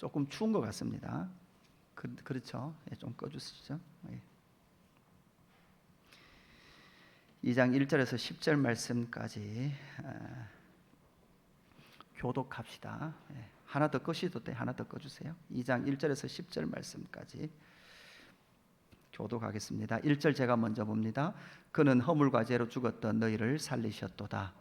조금 추운 것 같습니다. 그렇죠? 예, 좀 꺼주시죠. 예. 2장 1절에서 10절 말씀까지 교독합시다. 예. 하나 더 끄시도 돼. 하나 더 꺼주세요. 2장 1절에서 10절 말씀까지 교독하겠습니다. 1절 제가 먼저 봅니다. 그는 허물과 죄로 죽었던 너희를 살리셨도다.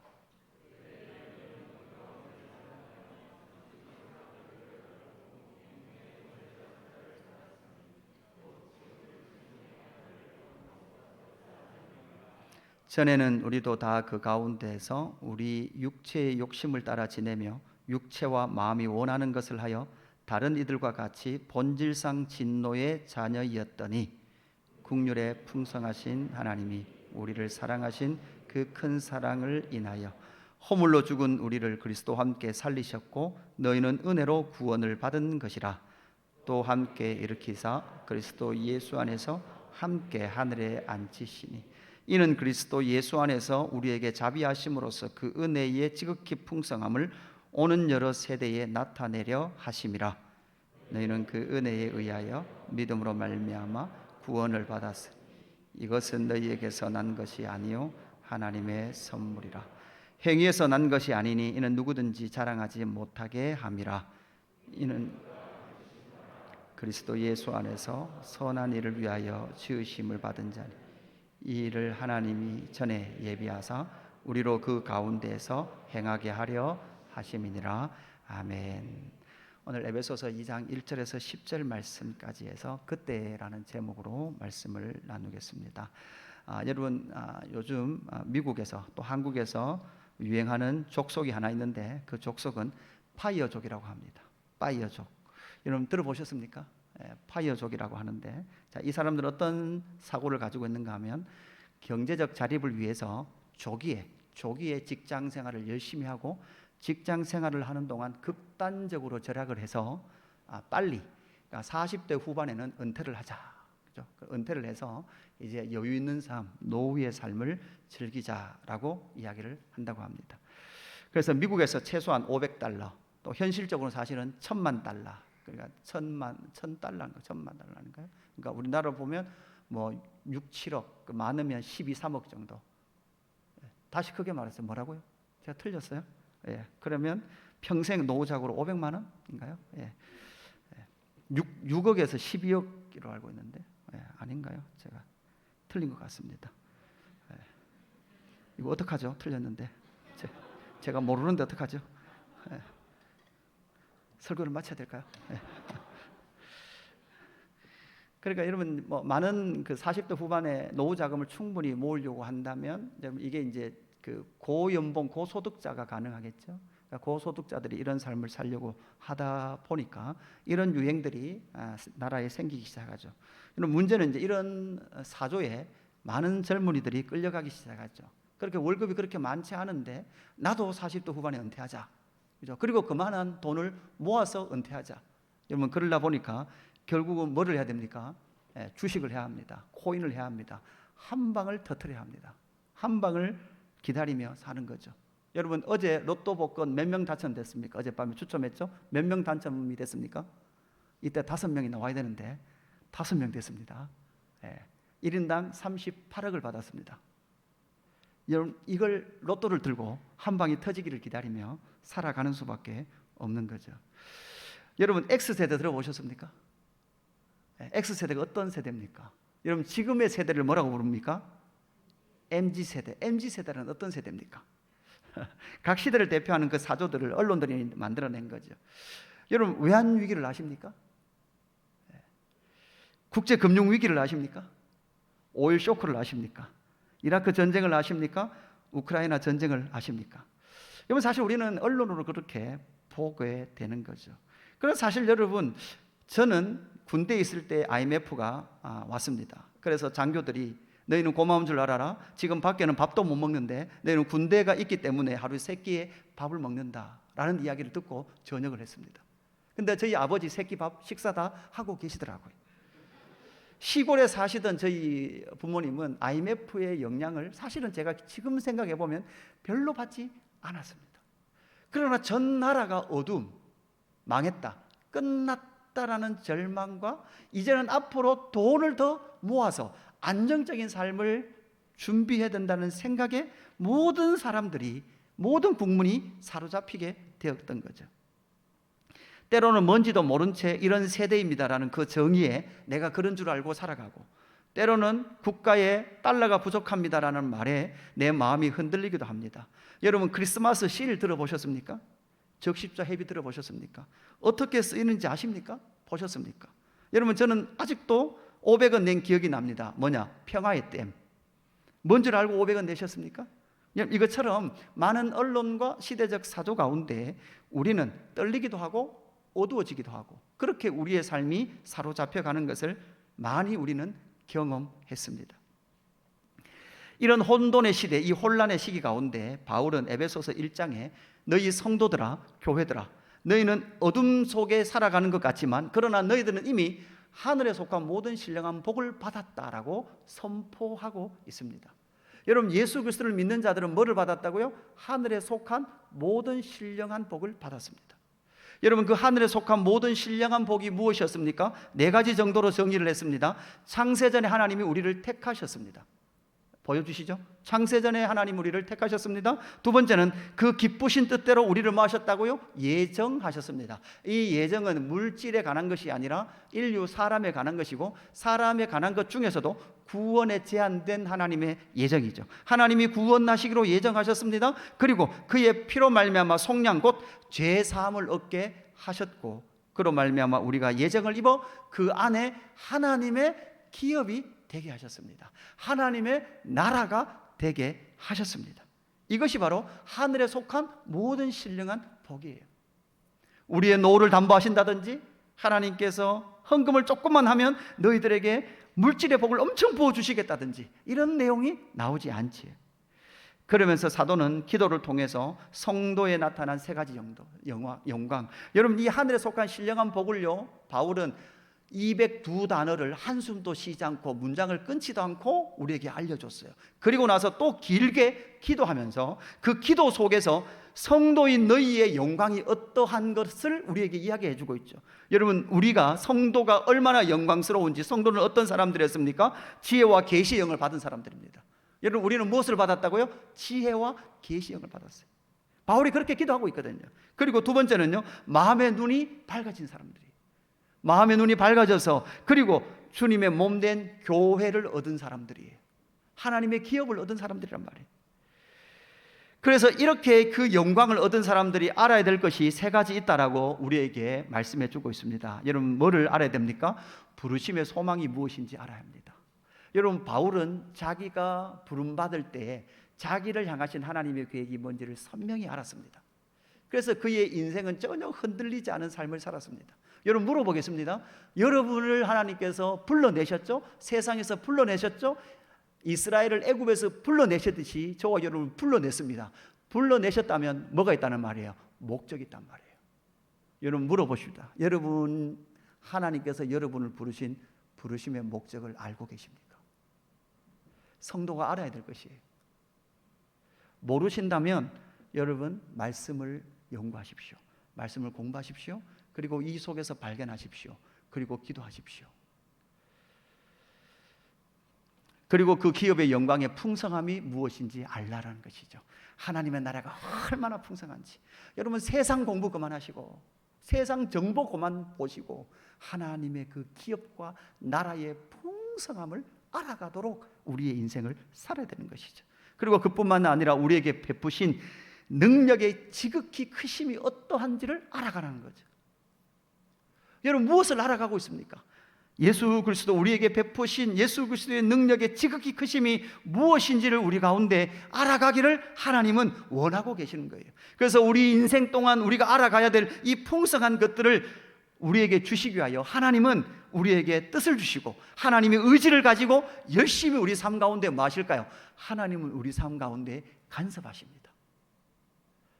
전에는 우리도 다 그 가운데서 우리 육체의 욕심을 따라 지내며 육체와 마음이 원하는 것을 하여 다른 이들과 같이 본질상 진노의 자녀이었더니 국률에 풍성하신 하나님이 우리를 사랑하신 그 큰 사랑을 인하여 허물로 죽은 우리를 그리스도와 함께 살리셨고 너희는 은혜로 구원을 받은 것이라. 또 함께 일으키사 그리스도 예수 안에서 함께 하늘에 앉히시니 이는 그리스도 예수 안에서 우리에게 자비하심으로써 그 은혜의 지극히 풍성함을 오는 여러 세대에 나타내려 하심이라. 너희는 그 은혜에 의하여 믿음으로 말미암아 구원을 받았으니 이것은 너희에게서 난 것이 아니요 하나님의 선물이라. 행위에서 난 것이 아니니 이는 누구든지 자랑하지 못하게 함이라. 이는 그리스도 예수 안에서 선한 일을 위하여 지으심을 받은 자니 이 일을 하나님이 전에 예비하사 우리로 그 가운데에서 행하게 하려 하심이니라. 아멘. 오늘 에베소서 2장 1절에서 10절 말씀까지 해서 그때라는 제목으로 말씀을 나누겠습니다. 여러분 요즘 미국에서 또 한국에서 유행하는 족속이 하나 있는데 그 족속은 파이어족이라고 합니다. 파이어족. 여러분 들어보셨습니까? 파이어족이라고 하는데, 자, 이 사람들은 어떤 사고를 가지고 있는가 하면 경제적 자립을 위해서 조기에 직장 생활을 열심히 하고 직장 생활을 하는 동안 극단적으로 절약을 해서 빨리, 그러니까 40대 후반에는 은퇴를 하자. 그죠? 은퇴를 해서 이제 여유 있는 삶, 노후의 삶을 즐기자라고 이야기를 한다고 합니다. 그래서 미국에서 최소한 $500, 또 현실적으로 사실은 $10,000, 그러니까 1,000달러인가요? 그러니까 우리나라로 보면 뭐 6, 7억, 많으면 12, 3억 정도. 다시 크게 말해서 뭐라고요? 제가 틀렸어요? 예. 그러면 평생 노후자금으로 500만 원인가요? 예. 6억에서 12억으로 알고 있는데 아닌가요? 제가 틀린 것 같습니다. 이거 어떡하죠? 틀렸는데 제가 모르는데 어떡하죠? 설교를 마쳐야 될까요? 그러니까 여러분 뭐 많은 그 40대 후반에 노후 자금을 충분히 모으려고 한다면 이게 이제 그 고연봉 고소득자가 가능하겠죠. 그러니까 고소득자들이 이런 삶을 살려고 하다 보니까 이런 유행들이 나라에 생기기 시작하죠. 그럼 문제는 이제 이런 사조에 많은 젊은이들이 끌려가기 시작하죠. 그렇게 월급이 그렇게 많지 않은데 나도 40대 후반에 은퇴하자. 그죠? 그리고 그만한 돈을 모아서 은퇴하자. 여러분 그러다 보니까 결국은 뭐를 해야 됩니까? 주식을 해야 합니다. 코인을 해야 합니다. 한 방을 터뜨려야 합니다. 한 방을 기다리며 사는 거죠. 여러분 어제 로또 복권 몇 명 당첨됐습니까? 어젯밤에 추첨했죠? 몇 명 당첨이 됐습니까? 이때 5명이 나와야 되는데 5명 됐습니다. 1인당 38억을 받았습니다. 여러분 이걸 로또를 들고 한 방이 터지기를 기다리며 살아가는 수밖에 없는 거죠. 여러분 X세대 들어보셨습니까? X세대가 어떤 세대입니까? 여러분 지금의 세대를 뭐라고 부릅니까? MZ세대. MZ세대는 어떤 세대입니까? 각 시대를 대표하는 그 사조들을 언론들이 만들어낸 거죠. 여러분 외환위기를 아십니까? 국제금융위기를 아십니까? 오일 쇼크를 아십니까? 이라크 전쟁을 아십니까? 우크라이나 전쟁을 아십니까? 여러분 사실 우리는 언론으로 그렇게 보게 되는 거죠. 그래서 사실 여러분 저는 군대에 있을 때 IMF가 왔습니다. 그래서 장교들이 너희는 고마운 줄 알아라. 지금 밖에는 밥도 못 먹는데 너희는 군대가 있기 때문에 하루에 3끼의 밥을 먹는다라는 이야기를 듣고 전역을 했습니다. 근데 저희 아버지 새끼밥 식사 다 하고 계시더라고요. 시골에 사시던 저희 부모님은 IMF의 영향을 사실은 제가 지금 생각해 보면 별로 받지 않았습니다. 그러나 전 나라가 망했다. 끝났다라는 절망과 이제는 앞으로 돈을 더 모아서 안정적인 삶을 준비해야 된다는 생각에 모든 사람들이, 모든 국민이 사로잡히게 되었던 거죠. 때로는 뭔지도 모른 채 이런 세대입니다라는 그 정의에 내가 그런 줄 알고 살아가고, 때로는 국가에 달러가 부족합니다라는 말에 내 마음이 흔들리기도 합니다. 여러분, 크리스마스 실 들어보셨습니까? 적십자 회비 들어보셨습니까? 어떻게 쓰이는지 아십니까? 보셨습니까? 여러분, 저는 아직도 500원 낸 기억이 납니다. 뭐냐? 평화의 댐. 뭔 줄 알고 500원 내셨습니까? 이것처럼 많은 언론과 시대적 사조 가운데 우리는 떨리기도 하고 어두워지기도 하고, 그렇게 우리의 삶이 사로잡혀가는 것을 많이 우리는 경험했습니다. 이런 혼돈의 시대, 이 혼란의 시기 가운데 바울은 에베소서 1장에 너희 성도들아, 교회들아, 너희는 어둠 속에 살아가는 것 같지만 그러나 너희들은 이미 하늘에 속한 모든 신령한 복을 받았다라고 선포하고 있습니다. 여러분, 예수 그리스도를 믿는 자들은 뭐를 받았다고요? 하늘에 속한 모든 신령한 복을 받았습니다. 여러분, 그 하늘에 속한 모든 신령한 복이 무엇이었습니까? 4가지 정도로 정의를 했습니다. 창세전에 하나님이 우리를 택하셨습니다. 보여주시죠? 창세전에 하나님 우리를 택하셨습니다. 두 번째는 그 기쁘신 뜻대로 우리를 뭐 하셨다고요? 예정하셨습니다. 이 예정은 물질에 관한 것이 아니라 인류 사람에 관한 것이고, 사람에 관한 것 중에서도 구원에 제한된 하나님의 예정이죠. 하나님이 구원하시기로 예정하셨습니다. 그리고 그의 피로 말미암아 속량 곧 죄 사함을 얻게 하셨고, 그로 말미암아 우리가 예정을 입어 그 안에 하나님의 기업이 되게 하셨습니다. 하나님의 나라가 되게 하셨습니다. 이것이 바로 하늘에 속한 모든 신령한 복이에요. 우리의 노후를 담보하신다든지, 하나님께서 헌금을 조금만 하면 너희들에게 물질의 복을 엄청 부어주시겠다든지, 이런 내용이 나오지 않지요. 그러면서 사도는 기도를 통해서 성도에 나타난 3가지 영광, 여러분, 이 하늘에 속한 신령한 복을요, 바울은 202단어를 한숨도 쉬지 않고 문장을 끊지도 않고 우리에게 알려줬어요. 그리고 나서 또 길게 기도하면서 그 기도 속에서 성도인 너희의 영광이 어떠한 것을 우리에게 이야기해 주고 있죠. 여러분, 우리가 성도가 얼마나 영광스러운지, 성도는 어떤 사람들이었습니까? 지혜와 계시의 영을 받은 사람들입니다. 여러분, 우리는 무엇을 받았다고요? 지혜와 계시의 영을 받았어요. 바울이 그렇게 기도하고 있거든요. 그리고 두 번째는요, 마음의 눈이 밝아진 사람들이, 마음의 눈이 밝아져서, 그리고 주님의 몸된 교회를 얻은 사람들이에요. 하나님의 기업을 얻은 사람들이란 말이에요. 그래서 이렇게 그 영광을 얻은 사람들이 알아야 될 것이 3가지 있다라고 우리에게 말씀해 주고 있습니다. 여러분, 뭐를 알아야 됩니까? 부르심의 소망이 무엇인지 알아야 합니다. 여러분, 바울은 자기가 부름받을 때 자기를 향하신 하나님의 계획이 뭔지를 선명히 알았습니다. 그래서 그의 인생은 전혀 흔들리지 않은 삶을 살았습니다. 여러분, 물어보겠습니다. 여러분을 하나님께서 불러내셨죠? 세상에서 불러내셨죠? 이스라엘을 애굽에서 불러내셨듯이 저와 여러분을 불러냈습니다. 불러내셨다면 뭐가 있다는 말이에요? 목적이 있단 말이에요. 여러분, 물어보십니다. 여러분, 하나님께서 여러분을 부르신 부르심의 목적을 알고 계십니까? 성도가 알아야 될 것이에요. 모르신다면 여러분, 말씀을 연구하십시오. 말씀을 공부하십시오. 그리고 이 속에서 발견하십시오. 그리고 기도하십시오. 그리고 그 기업의 영광의 풍성함이 무엇인지 알라라는 것이죠. 하나님의 나라가 얼마나 풍성한지. 여러분, 세상 공부 그만하시고 세상 정보 그만 보시고 하나님의 그 기업과 나라의 풍성함을 알아가도록 우리의 인생을 살아야 되는 것이죠. 그리고 그뿐만 아니라 우리에게 베푸신 능력의 지극히 크심이 어떠한지를 알아가는 거죠. 여러분, 무엇을 알아가고 있습니까? 예수 그리스도, 우리에게 베푸신 예수 그리스도의 능력의 지극히 크심이 무엇인지를 우리 가운데 알아가기를 하나님은 원하고 계시는 거예요. 그래서 우리 인생 동안 우리가 알아가야 될 이 풍성한 것들을 우리에게 주시기 위하여 하나님은 우리에게 뜻을 주시고, 하나님의 의지를 가지고 열심히 우리 삶 가운데 뭐 하실까요? 하나님은 우리 삶 가운데 간섭하십니다.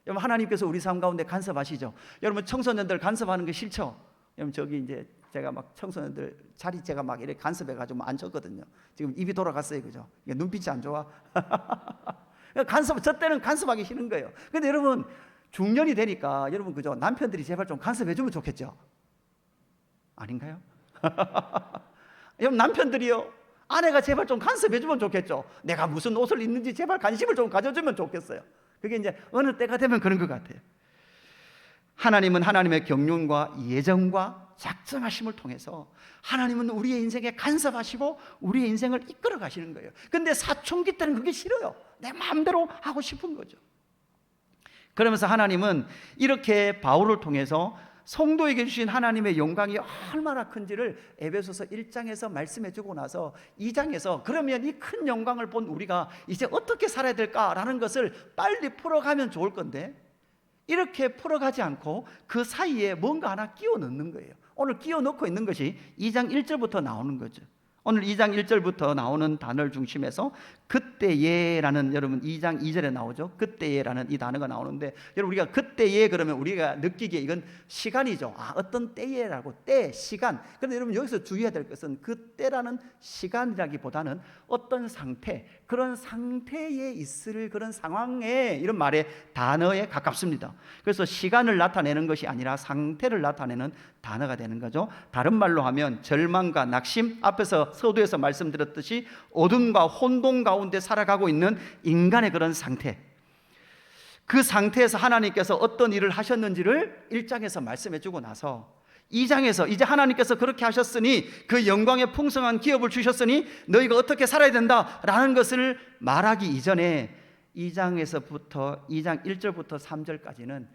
여러분, 하나님께서 우리 삶 가운데 간섭하시죠. 여러분, 청소년들 간섭하는 게 싫죠? 여러분, 저기 이제 제가 막 청소년들 자리 제가 막 이렇게 간섭해가지고 앉았거든요. 지금 입이 돌아갔어요, 그죠? 눈빛이 안 좋아. 간섭, 저 때는 간섭하기 싫은 거예요. 근데 여러분, 중년이 되니까 여러분, 그죠? 남편들이 제발 좀 간섭해주면 좋겠죠. 아닌가요? 여러분, 남편들이요, 아내가 제발 좀 간섭해주면 좋겠죠. 내가 무슨 옷을 입는지 제발 관심을 좀 가져주면 좋겠어요. 그게 이제 어느 때가 되면 그런 것 같아요. 하나님은 하나님의 경륜과 예정과 작정하심을 통해서 하나님은 우리의 인생에 간섭하시고 우리의 인생을 이끌어 가시는 거예요. 근데 사춘기 때는 그게 싫어요. 내 마음대로 하고 싶은 거죠. 그러면서 하나님은 이렇게 바울을 통해서 성도에게 주신 하나님의 영광이 얼마나 큰지를 에베소서 1장에서 말씀해 주고 나서 2장에서 그러면 이 큰 영광을 본 우리가 이제 어떻게 살아야 될까라는 것을 빨리 풀어가면 좋을 건데, 이렇게 풀어가지 않고 그 사이에 뭔가 하나 끼워 넣는 거예요. 오늘 끼워 넣고 있는 것이 2장 1절부터 나오는 거죠. 오늘 2장 1절부터 나오는 단어를 중심해서 그때예라는, 여러분 2장 2절에 나오죠. 그때예라는 이 단어가 나오는데, 여러분 우리가 그때예 그러면 우리가 느끼기에 이건 시간이죠. 어떤 때예라고, 때, 시간. 그런데 여러분 여기서 주의해야 될 것은 그때라는 시간이라기보다는 어떤 상태, 그런 상태에 있을 그런 상황에, 이런 말의 단어에 가깝습니다. 그래서 시간을 나타내는 것이 아니라 상태를 나타내는 단어가 되는 거죠. 다른 말로 하면 절망과 낙심, 앞에서 서두에서 말씀드렸듯이 어둠과 혼돈 가운데 살아가고 있는 인간의 그런 상태, 그 상태에서 하나님께서 어떤 일을 하셨는지를 1장에서 말씀해 주고 나서 2장에서 이제 하나님께서 그렇게 하셨으니 그 영광의 풍성한 기업을 주셨으니 너희가 어떻게 살아야 된다라는 것을 말하기 이전에 2장에서부터 2장 1절부터 3절까지는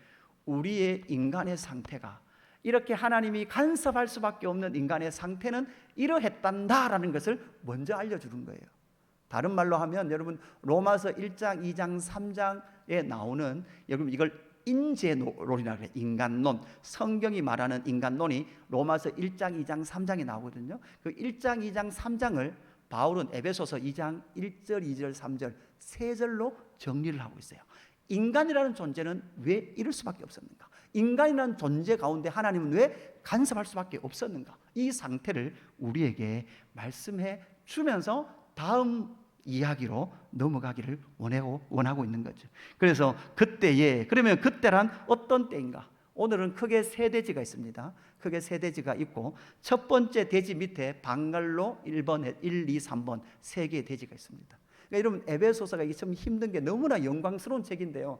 우리의 인간의 상태가, 이렇게 하나님이 간섭할 수밖에 없는 인간의 상태는 이러했단다라는 것을 먼저 알려주는 거예요. 다른 말로 하면 여러분 로마서 1장, 2장, 3장에 나오는, 여러분 이걸 인재론이라고 해요. 인간론, 성경이 말하는 인간론이 로마서 1장, 2장, 3장에 나오거든요. 그 1장, 2장, 3장을 바울은 에베소서 2장 1절, 2절, 3절 세 절로 정리를 하고 있어요. 인간이라는 존재는 왜 이럴 수밖에 없었는가? 인간이라는 존재 가운데 하나님은 왜 간섭할 수밖에 없었는가? 이 상태를 우리에게 말씀해 주면서 다음 이야기로 넘어가기를 원하고 있는 거죠. 그래서 그때에, 그러면 그때란 어떤 때인가? 오늘은 크게 세 대지가 있습니다. 크게 세 대지가 있고, 첫 번째 대지 밑에 방갈로 1번, 1, 2, 3번 세 개의 대지가 있습니다. 그러니까 여러분 에베소서가 이게 참 힘든 게 너무나 영광스러운 책인데요,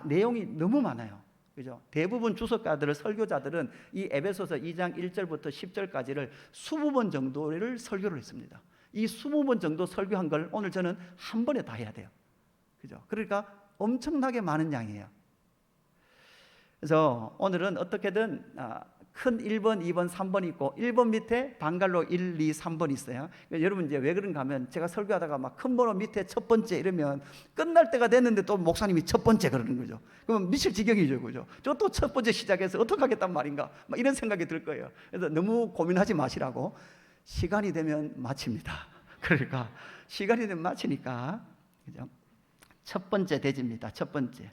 내용이 너무 많아요. 그죠? 대부분 주석가들은, 설교자들은 이 에베소서 2장 1절부터 10절까지를 20번 정도를 설교를 했습니다. 이 20번 정도 설교한 걸 오늘 저는 한 번에 다 해야 돼요. 그죠? 그러니까 엄청나게 많은 양이에요. 그래서 오늘은 어떻게든 큰 1번, 2번, 3번 있고 1번 밑에 방갈로 1, 2, 3번 있어요. 그러니까 여러분 이제 왜 그런가 하면 제가 설교하다가 막 큰 번호 밑에 첫 번째 이러면 끝날 때가 됐는데 또 목사님이 첫 번째 그러는 거죠. 그러면 미칠 지경이죠. 그죠? 저 또 첫 번째 시작해서 어떡하겠단 말인가, 막 이런 생각이 들 거예요. 그래서 너무 고민하지 마시라고, 시간이 되면 마칩니다. 그러니까 시간이 되면 마치니까, 그죠? 첫 번째 대지입니다. 첫 번째,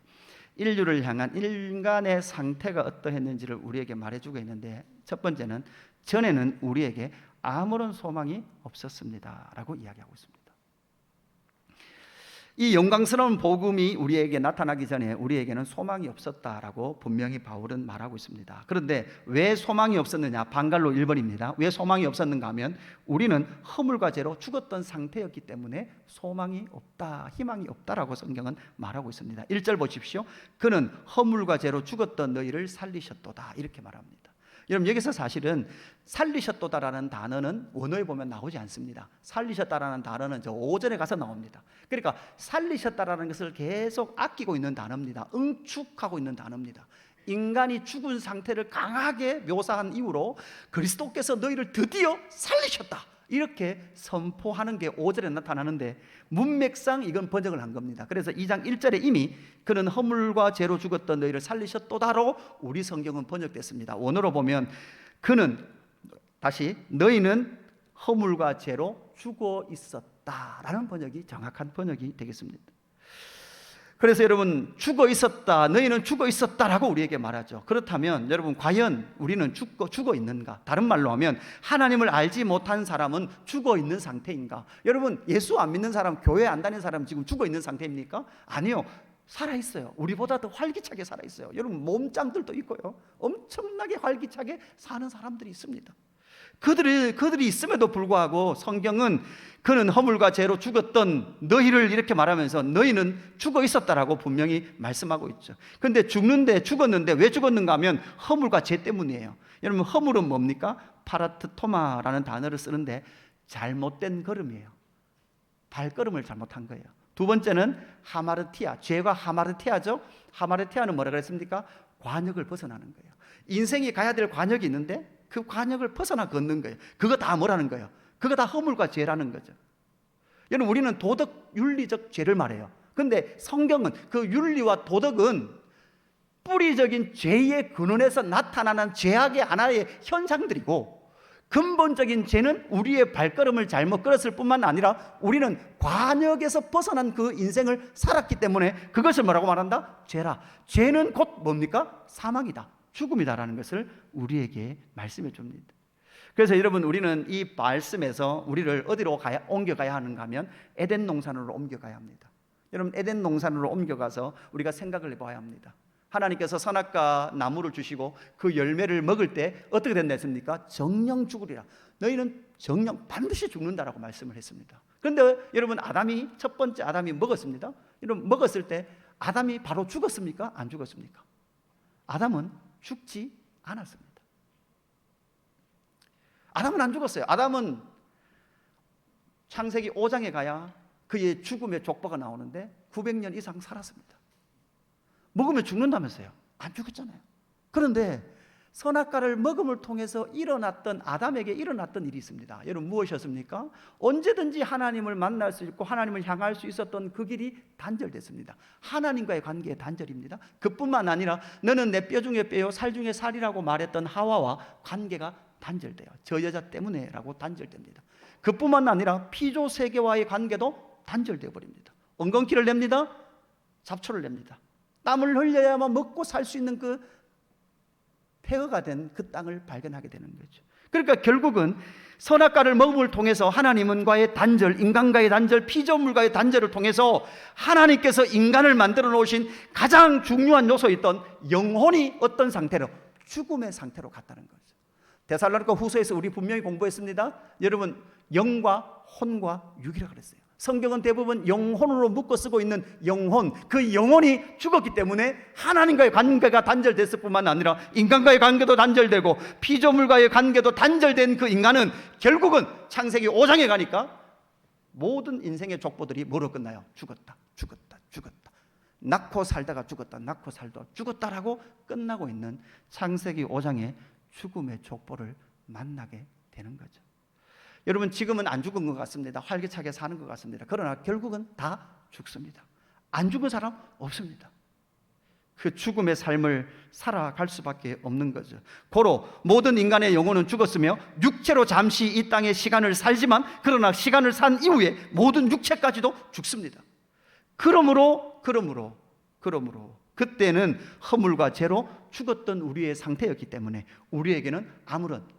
인류를 향한 인간의 상태가 어떠했는지를 우리에게 말해주고 있는데, 첫 번째는 전에는 우리에게 아무런 소망이 없었습니다 라고 이야기하고 있습니다. 이 영광스러운 복음이 우리에게 나타나기 전에 우리에게는 소망이 없었다라고 분명히 바울은 말하고 있습니다. 그런데 왜 소망이 없었느냐? 방갈로 1번입니다. 왜 소망이 없었는가 하면 우리는 허물과 죄로 죽었던 상태였기 때문에 소망이 없다, 희망이 없다라고 성경은 말하고 있습니다. 1절 보십시오. 그는 허물과 죄로 죽었던 너희를 살리셨도다, 이렇게 말합니다. 여러분 여기서 사실은 살리셨도다라는 단어는 원어에 보면 나오지 않습니다. 살리셨다라는 단어는 저 5절에 가서 나옵니다. 그러니까 살리셨다라는 것을 계속 아끼고 있는 단어입니다. 응축하고 있는 단어입니다. 인간이 죽은 상태를 강하게 묘사한 이후로 그리스도께서 너희를 드디어 살리셨다, 이렇게 선포하는 게 5절에 나타나는데, 문맥상 이건 번역을 한 겁니다. 그래서 2장 1절에 이미 그는 허물과 죄로 죽었던 너희를 살리셨도다로 우리 성경은 번역됐습니다. 원어로 보면 그는, 다시, 너희는 허물과 죄로 죽어 있었다라는 번역이 정확한 번역이 되겠습니다. 그래서 여러분, 죽어 있었다, 너희는 죽어 있었다라고 우리에게 말하죠. 그렇다면 여러분, 과연 우리는 죽어 있는가? 다른 말로 하면 하나님을 알지 못한 사람은 죽어 있는 상태인가? 여러분, 예수 안 믿는 사람, 교회 안 다니는 사람 지금 죽어 있는 상태입니까? 아니요, 살아있어요. 우리보다 더 활기차게 살아있어요. 여러분, 몸짱들도 있고요, 엄청나게 활기차게 사는 사람들이 있습니다. 그들이 있음에도 불구하고 성경은 그는 허물과 죄로 죽었던 너희를 이렇게 말하면서 너희는 죽어 있었다라고 분명히 말씀하고 있죠. 그런데 죽었는데 왜 죽었는가 하면 허물과 죄 때문이에요. 여러분, 허물은 뭡니까? 파라트토마라는 단어를 쓰는데 잘못된 걸음이에요. 발걸음을 잘못한 거예요. 두 번째는 하마르티아, 죄가 하마르티아죠. 하마르티아는 뭐라 그랬습니까? 관역을 벗어나는 거예요. 인생이 가야 될 관역이 있는데 그 관역을 벗어나 걷는 거예요. 그거 다 뭐라는 거예요? 그거 다 허물과 죄라는 거죠. 여러분, 우리는 도덕, 윤리적 죄를 말해요. 그런데 성경은 그 윤리와 도덕은 뿌리적인 죄의 근원에서 나타나는 죄악의 하나의 현상들이고, 근본적인 죄는 우리의 발걸음을 잘못 걸었을 뿐만 아니라 우리는 관역에서 벗어난 그 인생을 살았기 때문에 그것을 뭐라고 말한다? 죄라. 죄는 곧 뭡니까? 사망이다, 죽음이다라는 것을 우리에게 말씀해 줍니다. 그래서 여러분, 우리는 이 말씀에서 우리를 어디로 옮겨가야 하는가 하면 에덴 동산으로 옮겨가야 합니다. 여러분, 에덴 동산으로 옮겨가서 우리가 생각을 해봐야 합니다. 하나님께서 선악과 나무를 주시고 그 열매를 먹을 때 어떻게 된다 했습니까? 정령 죽으리라. 너희는 정령 반드시 죽는다라고 말씀을 했습니다. 그런데 여러분, 첫 번째 아담이 먹었습니다. 여러분, 먹었을 때 아담이 바로 죽었습니까? 안 죽었습니까? 아담은 죽지 않았습니다. 아담은 안 죽었어요. 아담은 창세기 5장에 가야 그의 죽음의 족보가 나오는데 900년 이상 살았습니다. 먹으면 죽는다면서요. 안 죽었잖아요. 그런데 선악과를 먹음을 통해서 아담에게 일어났던 일이 있습니다. 여러분, 무엇이었습니까? 언제든지 하나님을 만날 수 있고 하나님을 향할 수 있었던 그 길이 단절됐습니다. 하나님과의 관계의 단절입니다. 그뿐만 아니라 너는 내 뼈 중에 뼈요 살 중에 살이라고 말했던 하와와 관계가 단절돼요. 저 여자 때문에 라고 단절됩니다. 그뿐만 아니라 피조 세계와의 관계도 단절되어 버립니다. 엉겅퀴를 냅니다. 잡초를 냅니다. 땀을 흘려야만 먹고 살 수 있는 그 폐허가 된 그 땅을 발견하게 되는 거죠. 그러니까 결국은 선악과를 먹음을 통해서 하나님과의 단절, 인간과의 단절, 피조물과의 단절을 통해서 하나님께서 인간을 만들어 놓으신 가장 중요한 요소였던 영혼이 어떤 상태로? 죽음의 상태로 갔다는 거죠. 데살로니가 후서에서 우리 분명히 공부했습니다. 여러분, 영과 혼과 육이라고 그랬어요. 성경은 대부분 영혼으로 묶어 쓰고 있는 영혼, 그 영혼이 죽었기 때문에 하나님과의 관계가 단절됐을 뿐만 아니라 인간과의 관계도 단절되고 피조물과의 관계도 단절된 그 인간은 결국은 창세기 5장에 가니까 모든 인생의 족보들이 뭐로 끝나요? 죽었다, 죽었다, 죽었다. 낳고 살다가 죽었다, 낳고 살다가 죽었다라고 끝나고 있는 창세기 5장의 죽음의 족보를 만나게 되는 거죠. 여러분, 지금은 안 죽은 것 같습니다. 활기차게 사는 것 같습니다. 그러나 결국은 다 죽습니다. 안 죽은 사람 없습니다. 그 죽음의 삶을 살아갈 수밖에 없는 거죠. 고로 모든 인간의 영혼은 죽었으며 육체로 잠시 이 땅의 시간을 살지만 그러나 시간을 산 이후에 모든 육체까지도 죽습니다. 그러므로 그때는 허물과 죄로 죽었던 우리의 상태였기 때문에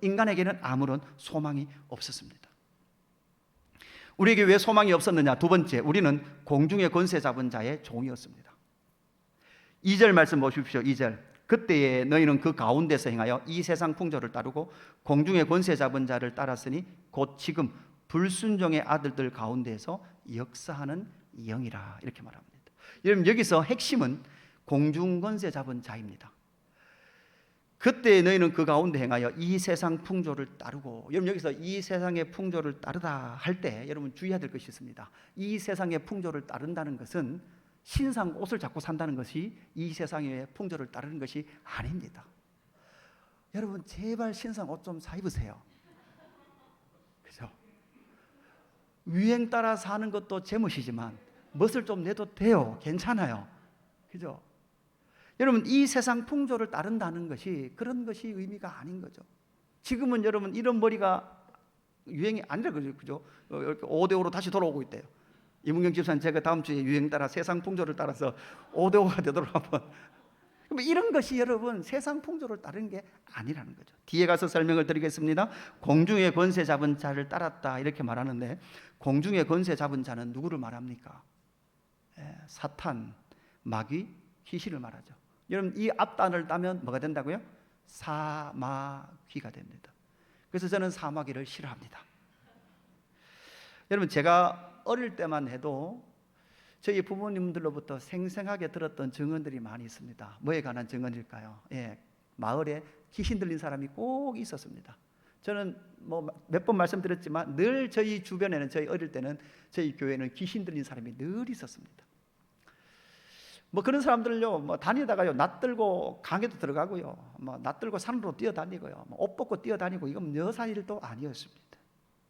인간에게는 아무런 소망이 없었습니다. 우리에게 왜 소망이 없었느냐? 두 번째, 우리는 공중의 권세 잡은 자의 종이었습니다. 2절 말씀 보십시오. 2절. 그때에 너희는 그 가운데서 행하여 이 세상 풍조를 따르고 공중의 권세 잡은 자를 따랐으니 곧 지금 불순종의 아들들 가운데에서 역사하는 영이라, 이렇게 말합니다. 여러분, 여기서 핵심은 공중 권세 잡은 자입니다. 그때 너희는 그 가운데 행하여 이 세상 풍조를 따르고, 여러분, 여기서 이 세상의 풍조를 따르다 할 때 여러분 주의해야 될 것이 있습니다. 이 세상의 풍조를 따른다는 것은 신상 옷을 잡고 산다는 것이 이 세상의 풍조를 따르는 것이 아닙니다. 여러분, 제발 신상 옷 좀 사 입으세요. 그죠? 유행 따라 사는 것도 제멋이지만 멋을 좀 내도 돼요. 괜찮아요. 그죠? 여러분, 이 세상 풍조를 따른다는 것이 그런 것이 의미가 아닌 거죠. 지금은 여러분 이런 머리가 유행이 아니라 그죠? 이렇게 5대5로 다시 돌아오고 있대요. 이문경 집사님, 제가 다음 주에 유행 따라 세상 풍조를 따라서 5대5가 되도록 한번. 이런 것이 여러분 세상 풍조를 따르는 게 아니라는 거죠. 뒤에 가서 설명을 드리겠습니다. 공중의 권세 잡은 자를 따랐다, 이렇게 말하는데 공중의 권세 잡은 자는 누구를 말합니까? 사탄, 마귀, 귀신을 말하죠. 여러분, 이 앞단을 따면 뭐가 된다고요? 사마귀가 됩니다. 그래서 저는 사마귀를 싫어합니다. 여러분, 제가 어릴 때만 해도 저희 부모님들로부터 생생하게 들었던 증언들이 많이 있습니다. 뭐에 관한 증언일까요? 마을에 귀신 들린 사람이 꼭 있었습니다. 저는 뭐 몇 번 말씀드렸지만 늘 저희 주변에는, 저희 어릴 때는 저희 교회는 귀신 들린 사람이 늘 있었습니다. 뭐 그런 사람들요, 뭐 다니다가요, 낯들고 강에도 들어가고요, 뭐 낯들고 산으로 뛰어다니고요, 뭐 옷 벗고 뛰어다니고, 이건 여사 일도 아니었습니다.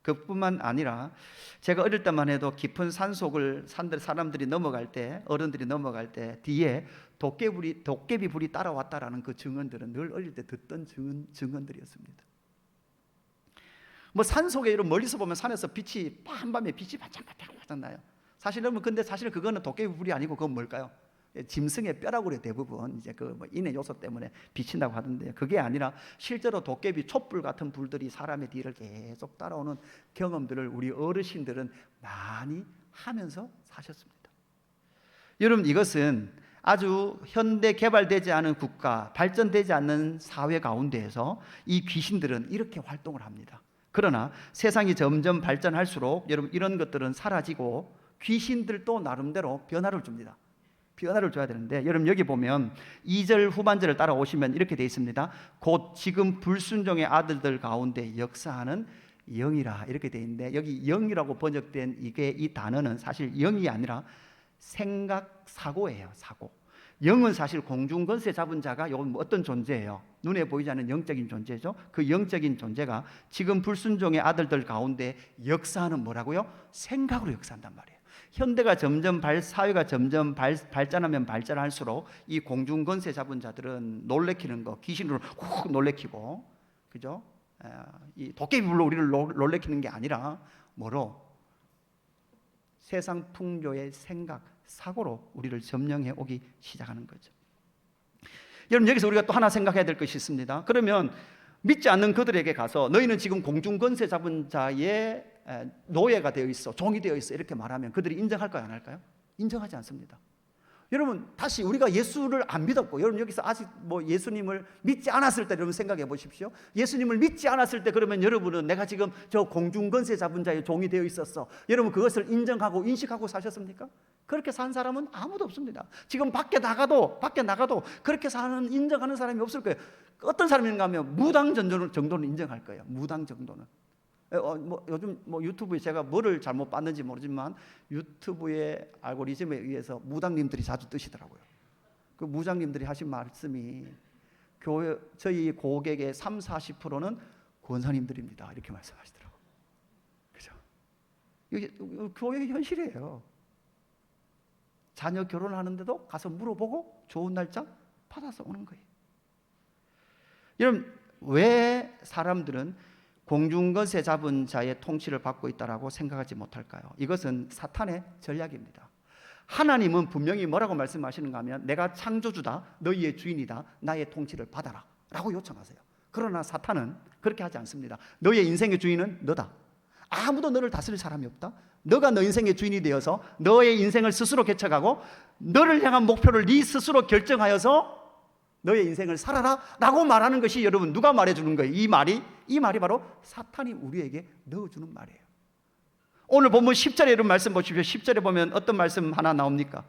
그뿐만 아니라 제가 어릴 때만 해도 깊은 산속을 사람들이 넘어갈 때, 어른들이 넘어갈 때 뒤에 도깨비 불이 따라왔다라는 그 증언들은 늘 어릴 때 듣던 증언들이었습니다. 뭐 산속에 이런 멀리서 보면 산에서 빛이 한밤에 빛이 반짝반짝 나요. 근데 사실 그거는 도깨비 불이 아니고 그건 뭘까요? 짐승의 뼈라고 그래요. 대부분 이제 그 뭐 인의 요소 때문에 비친다고 하던데, 그게 아니라 실제로 도깨비 촛불 같은 불들이 사람의 뒤를 계속 따라오는 경험들을 우리 어르신들은 많이 하면서 사셨습니다. 여러분, 이것은 아주 현대 개발되지 않은 국가, 발전되지 않는 사회 가운데에서 이 귀신들은 이렇게 활동을 합니다. 그러나 세상이 점점 발전할수록 여러분, 이런 것들은 사라지고 귀신들도 나름대로 변화를 줍니다. 변화를 줘야 되는데, 여러분 여기 보면 2절 후반절을 따라오시면 이렇게 되어 있습니다. 곧 지금 불순종의 아들들 가운데 역사하는 영이라, 이렇게 되어 있는데, 여기 영이라고 번역된 이 단어는 사실 영이 아니라 생각, 사고예요. 사고. 영은 사실 공중권세 잡은 자가 이건 어떤 존재예요? 눈에 보이지 않는 영적인 존재죠. 그 영적인 존재가 지금 불순종의 아들들 가운데 역사하는 뭐라고요? 생각으로 역사한단 말이에요. 현대가 점점 사회가 점점 발전하면 발전할수록 이 공중권세 잡은 자들은 놀래키는 거, 귀신으로 훅 놀래키고, 그죠? 이 도깨비불로 우리를 놀래키는 게 아니라 뭐로? 세상 풍조의 생각, 사고로 우리를 점령해 오기 시작하는 거죠. 여러분, 여기서 우리가 또 하나 생각해야 될 것이 있습니다. 그러면 믿지 않는 그들에게 가서 너희는 지금 공중권세 잡은 자의 노예가 되어 있어, 종이 되어 있어, 이렇게 말하면 그들이 인정할까요, 안 할까요? 인정하지 않습니다. 여러분, 다시 우리가 예수를 안 믿었고, 여러분 여기서 아직 뭐 예수님을 믿지 않았을 때 여러분 생각해 보십시오. 예수님을 믿지 않았을 때 그러면 여러분은 내가 지금 저 공중권세 잡은 자의 종이 되어 있었어, 여러분 그것을 인정하고 인식하고 사셨습니까? 그렇게 산 사람은 아무도 없습니다. 지금 밖에 나가도 그렇게 사는, 인정하는 사람이 없을 거예요. 어떤 사람인가 하면 무당 정도는 인정할 거예요. 무당 정도는. 요즘 유튜브에 제가 뭐를 잘못 봤는지 모르지만 유튜브의 알고리즘에 의해서 무당님들이 자주 뜨시더라고요. 그 무당님들이 하신 말씀이 저희 고객의 30-40%는 권사님들입니다, 이렇게 말씀하시더라고요. 그죠? 이게 교회의 현실이에요. 자녀 결혼하는데도 가서 물어보고 좋은 날짜 받아서 오는 거예요. 여러분, 왜 사람들은 공중권세 잡은 자의 통치를 받고 있다라고 생각하지 못할까요? 이것은 사탄의 전략입니다. 하나님은 분명히 뭐라고 말씀하시는가 하면 내가 창조주다, 너희의 주인이다, 나의 통치를 받아라 라고 요청하세요. 그러나 사탄은 그렇게 하지 않습니다. 너의 인생의 주인은 너다. 아무도 너를 다스릴 사람이 없다. 너가 너 인생의 주인이 되어서 너의 인생을 스스로 개척하고 너를 향한 목표를 네 스스로 결정하여서 너의 인생을 살아라 라고 말하는 것이, 여러분 누가 말해주는 거예요? 이 말이 바로 사탄이 우리에게 넣어주는 말이에요. 오늘 본문 10절에 이런 말씀 보십시오. 10절에 보면 어떤 말씀 하나 나옵니까?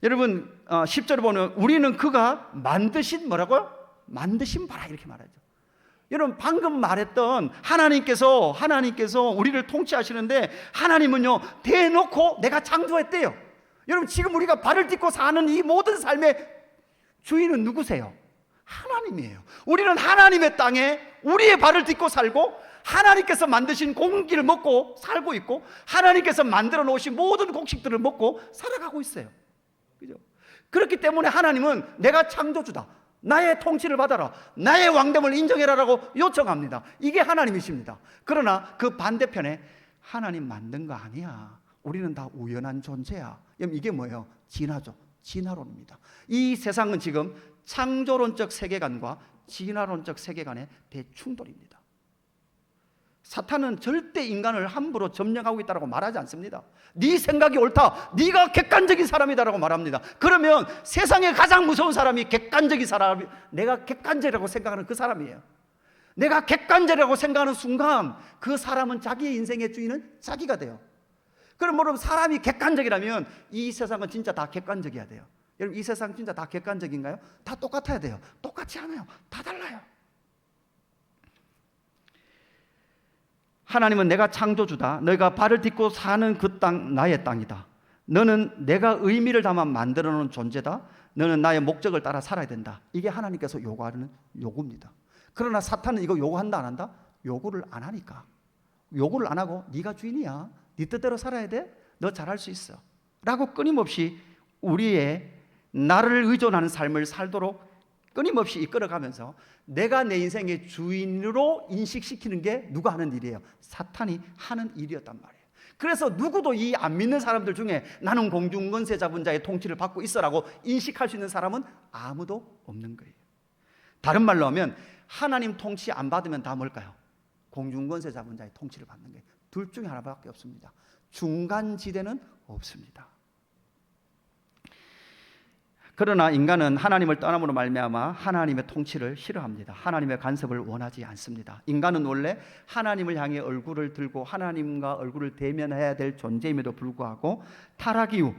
여러분 10절에 보면 우리는 그가 만드신 뭐라고요? 만드신 바라, 이렇게 말하죠. 여러분, 방금 말했던 하나님께서 우리를 통치하시는데, 하나님은요 대놓고 내가 창조했대요. 여러분, 지금 우리가 발을 딛고 사는 이 모든 삶의 주인은 누구세요? 하나님이에요. 우리는 하나님의 땅에 우리의 발을 딛고 살고, 하나님께서 만드신 공기를 먹고 살고 있고, 하나님께서 만들어 놓으신 모든 곡식들을 먹고 살아가고 있어요. 그죠? 그렇기 때문에 하나님은 내가 창조주다, 나의 통치를 받아라, 나의 왕됨을 인정해라라고 요청합니다. 이게 하나님이십니다. 그러나 그 반대편에 하나님 만든 거 아니야, 우리는 다 우연한 존재야, 이게 뭐예요? 진화죠. 진화론입니다. 이 세상은 지금 창조론적 세계관과 진화론적 세계관의 대충돌입니다. 사탄은 절대 인간을 함부로 점령하고 있다고 말하지 않습니다. 네 생각이 옳다, 네가 객관적인 사람이다라고 말합니다. 그러면 세상에 가장 무서운 사람이 객관적인 사람이, 내가 객관적이라고 생각하는 그 사람이에요. 내가 객관적이라고 생각하는 순간 그 사람은 자기의 인생의 주인은 자기가 돼요. 그럼 여러분, 사람이 객관적이라면 이 세상은 진짜 다 객관적이어야 돼요. 여러분, 이 세상 진짜 다 객관적인가요? 다 똑같아야 돼요. 똑같지 않아요. 다 달라요. 하나님은 내가 창조주다. 너희가 발을 딛고 사는 그 땅 나의 땅이다. 너는 내가 의미를 담아 만들어 놓은 존재다. 너는 나의 목적을 따라 살아야 된다. 이게 하나님께서 요구하는 요구입니다. 그러나 사탄은 이거 요구한다 안 한다? 요구를 안 하니까. 요구를 안 하고 네가 주인이야. 네 뜻대로 살아야 돼. 너 잘할 수 있어. 라고 끊임없이 우리의 나를 의존하는 삶을 살도록 끊임없이 이끌어가면서 내가 내 인생의 주인으로 인식시키는 게 누가 하는 일이에요? 사탄이 하는 일이었단 말이에요. 그래서 누구도 이 안 믿는 사람들 중에 나는 공중권세 잡은 자의 통치를 받고 있어라고 인식할 수 있는 사람은 아무도 없는 거예요. 다른 말로 하면 하나님 통치 안 받으면 다 뭘까요? 공중권세 잡은 자의 통치를 받는 거예요. 둘 중에 하나밖에 없습니다. 중간지대는 없습니다. 그러나 인간은 하나님을 떠남으로 말미암아 하나님의 통치를 싫어합니다. 하나님의 간섭을 원하지 않습니다. 인간은 원래 하나님을 향해 얼굴을 들고 하나님과 얼굴을 대면해야 될 존재임에도 불구하고 타락 이후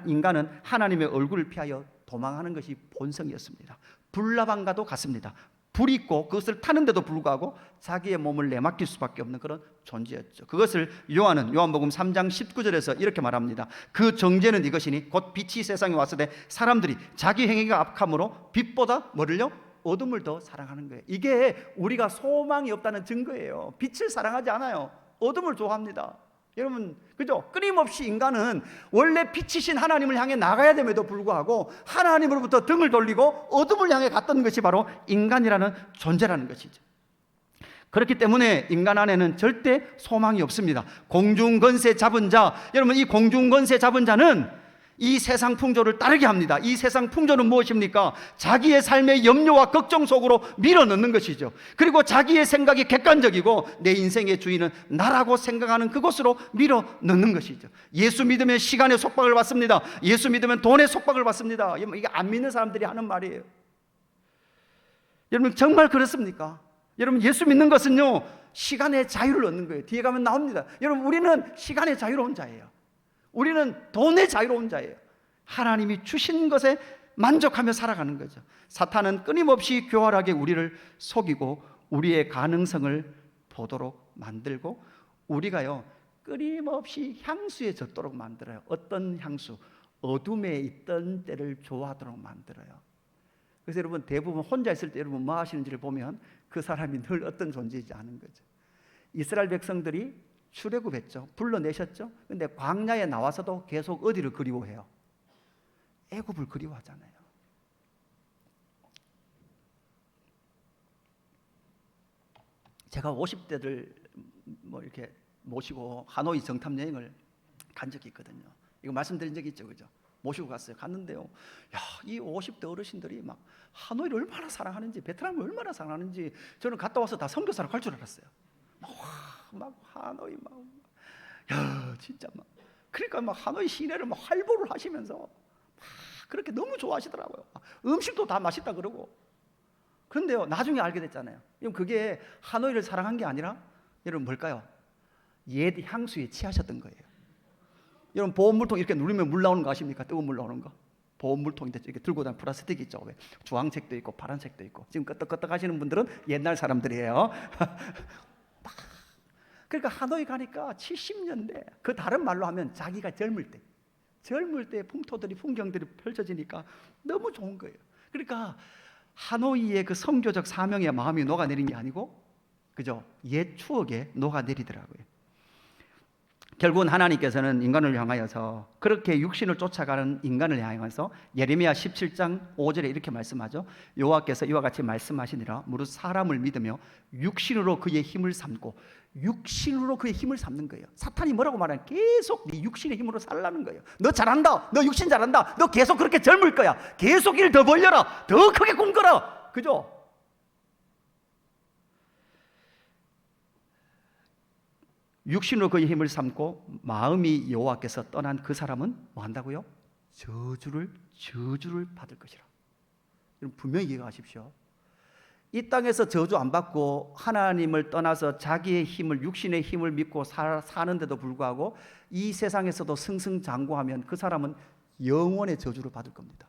인간은 하나님의 얼굴을 피하여 도망하는 것이 본성이었습니다. 불나방과도 같습니다. 불이 있고 그것을 타는데도 불구하고 자기의 몸을 내맡길 수밖에 없는 그런 존재였죠. 그것을 요한복음 3장 19절에서 이렇게 말합니다. 그 정죄는 이것이니 곧 빛이 세상에 왔을 때 사람들이 자기 행위가 악함으로 빛보다 뭐를요? 어둠을 더 사랑하는 거예요. 이게 우리가 소망이 없다는 증거예요. 빛을 사랑하지 않아요. 어둠을 좋아합니다. 여러분, 그죠? 끊임없이 인간은 원래 빛이신 하나님을 향해 나가야 됨에도 불구하고 하나님으로부터 등을 돌리고 어둠을 향해 갔던 것이 바로 인간이라는 존재라는 것이죠. 그렇기 때문에 인간 안에는 절대 소망이 없습니다. 공중권세 잡은 자, 여러분, 이 공중권세 잡은 자는 이 세상 풍조를 따르게 합니다. 이 세상 풍조는 무엇입니까? 자기의 삶의 염려와 걱정 속으로 밀어넣는 것이죠. 그리고 자기의 생각이 객관적이고 내 인생의 주인은 나라고 생각하는 그곳으로 밀어넣는 것이죠. 예수 믿으면 시간의 속박을 받습니다. 예수 믿으면 돈의 속박을 받습니다. 이게 안 믿는 사람들이 하는 말이에요. 여러분, 정말 그렇습니까? 여러분, 예수 믿는 것은요, 시간의 자유를 얻는 거예요. 뒤에 가면 나옵니다. 여러분, 우리는 시간의 자유로운 자예요. 우리는 돈의 자유로운 자예요. 하나님이 주신 것에 만족하며 살아가는 거죠. 사탄은 끊임없이 교활하게 우리를 속이고 우리의 가능성을 보도록 만들고 우리가요, 끊임없이 향수에 젖도록 만들어요. 어떤 향수? 어둠에 있던 때를 좋아하도록 만들어요. 그래서 여러분, 대부분 혼자 있을 때 여러분 뭐 하시는지를 보면 그 사람이 늘 어떤 존재이지 않은 거죠. 이스라엘 백성들이 출애굽했죠. 불러내셨죠. 근데 광야에 나와서도 계속 어디를 그리워해요? 애굽을 그리워하잖아요. 제가 50대들 뭐 이렇게 모시고 하노이 정탐 여행을 간 적이 있거든요. 이거 말씀드린 적이 있죠, 그죠? 모시고 갔어요. 갔는데요, 야, 이 50대 어르신들이 막 하노이를 얼마나 사랑하는지, 베트남을 얼마나 사랑하는지, 저는 갔다 와서 다 선교사로 갈 줄 알았어요. 막 하노이 야, 진짜 막, 그러니까 막 하노이 시내를 막 활보를 하시면서 막 그렇게 너무 좋아하시더라고요. 음식도 다 맛있다 그러고. 그런데요, 나중에 알게 됐잖아요. 그게 하노이를 사랑한 게 아니라 여러분 뭘까요? 옛 향수에 취하셨던 거예요. 여러분, 보온물통 이렇게 누르면 물 나오는 거 아십니까? 뜨거운 물 나오는 거. 보온물통인데 이렇게 들고 다니는 플라스틱 있죠. 왜? 주황색도 있고 파란색도 있고. 지금 끄떡끄떡 하시는 분들은 옛날 사람들이에요. 그러니까 하노이 가니까 70년대, 그 다른 말로 하면 자기가 젊을 때 풍토들이, 풍경들이 펼쳐지니까 너무 좋은 거예요. 그러니까 하노이의 그 선교적 사명의 마음이 녹아내린 게 아니고, 그죠? 옛 추억에 녹아내리더라고요. 결국은 하나님께서는 인간을 향하여서, 그렇게 육신을 쫓아가는 인간을 향해서 예레미야 17장 5절에 이렇게 말씀하죠. 여호와께서 이와 같이 말씀하시니라. 무릇 사람을 믿으며 육신으로 그의 힘을 삼고, 육신으로 그의 힘을 삼는 거예요. 사탄이 뭐라고 말하냐? 계속 네 육신의 힘으로 살라는 거예요. 너 잘한다, 너 육신 잘한다, 너 계속 그렇게 젊을 거야, 계속 일 더 벌려라, 더 크게 꿈꿔라, 그죠? 육신으로 그의 힘을 삼고 마음이 여호와께서 떠난 그 사람은 뭐 한다고요? 저주를 받을 것이라. 여러분, 분명히 이해하십시오. 이 땅에서 저주 안 받고 하나님을 떠나서 자기의 힘을, 육신의 힘을 믿고 사는데도 불구하고 이 세상에서도 승승장구하면 그 사람은 영원의 저주를 받을 겁니다.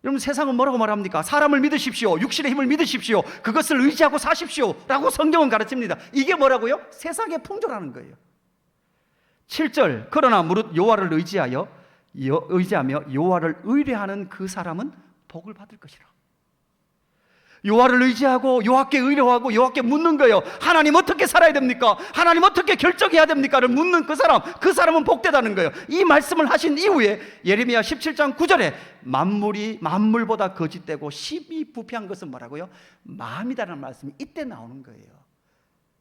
여러분, 세상은 뭐라고 말합니까? 사람을 믿으십시오, 육신의 힘을 믿으십시오, 그것을 의지하고 사십시오 라고 성경은 가르칩니다. 이게 뭐라고요? 세상의 풍조라는 거예요. 7절, 그러나 무릇 여호와를 의지하며 여호와를 의뢰하는 그 사람은 복을 받을 것이라. 여호와를 의지하고 여호와께 의뢰하고 여호와께 묻는 거예요. 하나님 어떻게 살아야 됩니까? 하나님 어떻게 결정해야 됩니까?를 묻는 그 사람은 복되다는 거예요. 이 말씀을 하신 이후에 예레미야 17장 9절에 만물보다 거짓되고 심히 부패한 것은 뭐라고요? 마음이다라는 말씀이 이때 나오는 거예요.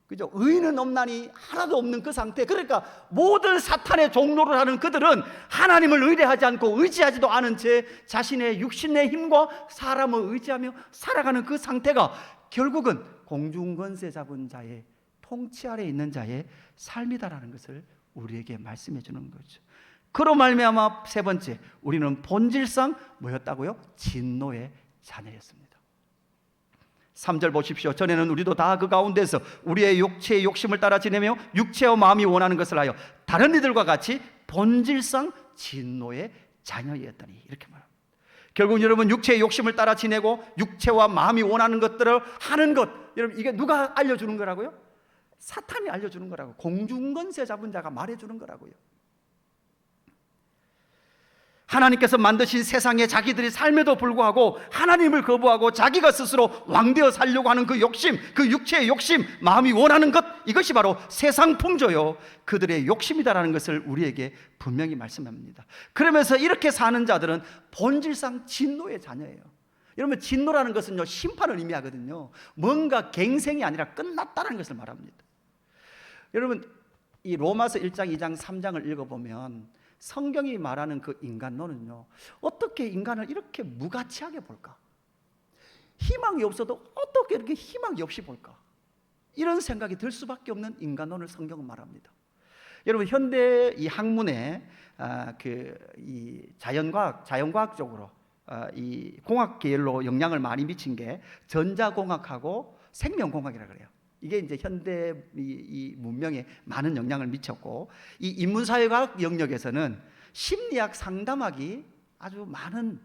그죠? 의인은 없나니 하나도 없는 그 상태. 그러니까 모든 사탄의 종로를 하는 그들은 하나님을 의뢰하지 않고 의지하지도 않은 채 자신의 육신의 힘과 사람을 의지하며 살아가는 그 상태가 결국은 공중권세 잡은 자의 통치 아래 있는 자의 삶이다라는 것을 우리에게 말씀해 주는 거죠. 그로 말미암아 세 번째, 우리는 본질상 뭐였다고요? 진노의 자녀였습니다. 3절 보십시오. 전에는 우리도 다 그 가운데서 우리의 육체의 욕심을 따라 지내며 육체와 마음이 원하는 것을 하여 다른 이들과 같이 본질상 진노의 자녀였더니, 이렇게 말합니다. 결국 여러분, 육체의 욕심을 따라 지내고 육체와 마음이 원하는 것들을 하는 것, 여러분, 이게 누가 알려주는 거라고요? 사탄이 알려주는 거라고. 공중권세 잡은 자가 말해주는 거라고요. 하나님께서 만드신 세상에 자기들이 삶에도 불구하고 하나님을 거부하고 자기가 스스로 왕되어 살려고 하는 그 욕심, 그 육체의 욕심, 마음이 원하는 것, 이것이 바로 세상 풍조요, 그들의 욕심이다라는 것을 우리에게 분명히 말씀합니다. 그러면서 이렇게 사는 자들은 본질상 진노의 자녀예요. 여러분, 진노라는 것은요, 심판을 의미하거든요. 뭔가 갱생이 아니라 끝났다는 것을 말합니다. 여러분, 이 로마서 1장, 2장, 3장을 읽어보면 성경이 말하는 그 인간론은요, 어떻게 인간을 이렇게 무가치하게 볼까? 희망이 없어도 어떻게 이렇게 희망이 없이 볼까? 이런 생각이 들 수밖에 없는 인간론을 성경은 말합니다. 여러분, 현대 이 학문에 이 자연과학적으로 이 공학 계열로 영향을 많이 미친 게 전자공학하고 생명공학이라고 그래요. 이게 이제 현대 이 문명에 많은 영향을 미쳤고, 이 인문사회과학 영역에서는 심리학 상담학이 아주 많은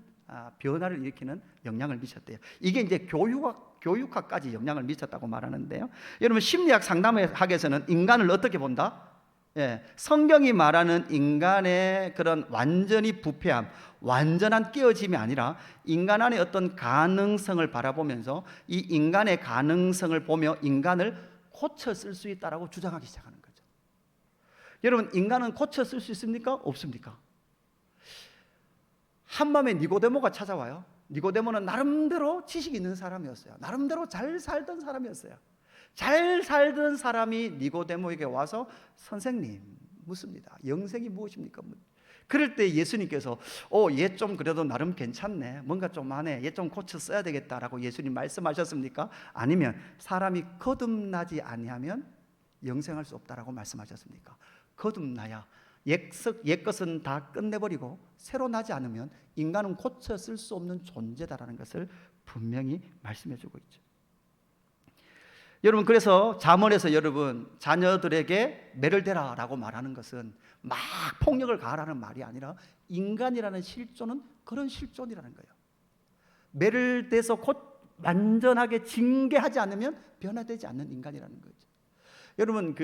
변화를 일으키는 영향을 미쳤대요. 이게 이제 교육학까지 영향을 미쳤다고 말하는데요. 여러분, 심리학 상담학에서는 인간을 어떻게 본다? 성경이 말하는 인간의 그런 완전히 부패함, 완전한 깨어짐이 아니라 인간 안에 어떤 가능성을 바라보면서 이 인간의 가능성을 보며 인간을 고쳐 쓸 수 있다라고 주장하기 시작하는 거죠. 여러분, 인간은 고쳐 쓸 수 있습니까? 없습니까? 한밤에 니고데모가 찾아와요. 니고데모는 나름대로 지식이 있는 사람이었어요. 나름대로 잘 살던 사람이었어요. 잘 살던 사람이 니고데모에게 와서 선생님 묻습니다. 영생이 무엇입니까? 그럴 때 예수님께서 얘 좀 그래도 나름 괜찮네, 뭔가 좀 하네, 얘 좀 고쳐 써야 되겠다라고 예수님 말씀하셨습니까? 아니면 사람이 거듭나지 아니하면 영생할 수 없다라고 말씀하셨습니까? 거듭나야 옛 것은 다 끝내버리고 새로 나지 않으면 인간은 고쳐 쓸 수 없는 존재다라는 것을 분명히 말씀해주고 있죠. 여러분, 그래서 잠언에서 여러분, 자녀들에게 매를 대라라고 말하는 것은 막 폭력을 가하라는 말이 아니라 인간이라는 실존은 그런 실존이라는 거예요. 매를 대서 곧 완전하게 징계하지 않으면 변화되지 않는 인간이라는 거죠. 여러분,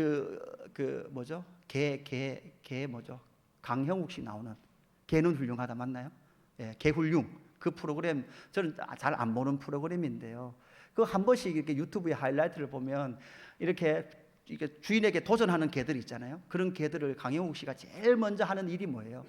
뭐죠? 뭐죠? 강형욱 씨 나오는 개는 훌륭하다 맞나요? 개훌륭, 그 프로그램 저는 잘 안 보는 프로그램인데요. 그 한 번씩 이렇게 유튜브의 하이라이트를 보면 이렇게 주인에게 도전하는 개들 있잖아요. 그런 개들을 강영욱 씨가 제일 먼저 하는 일이 뭐예요?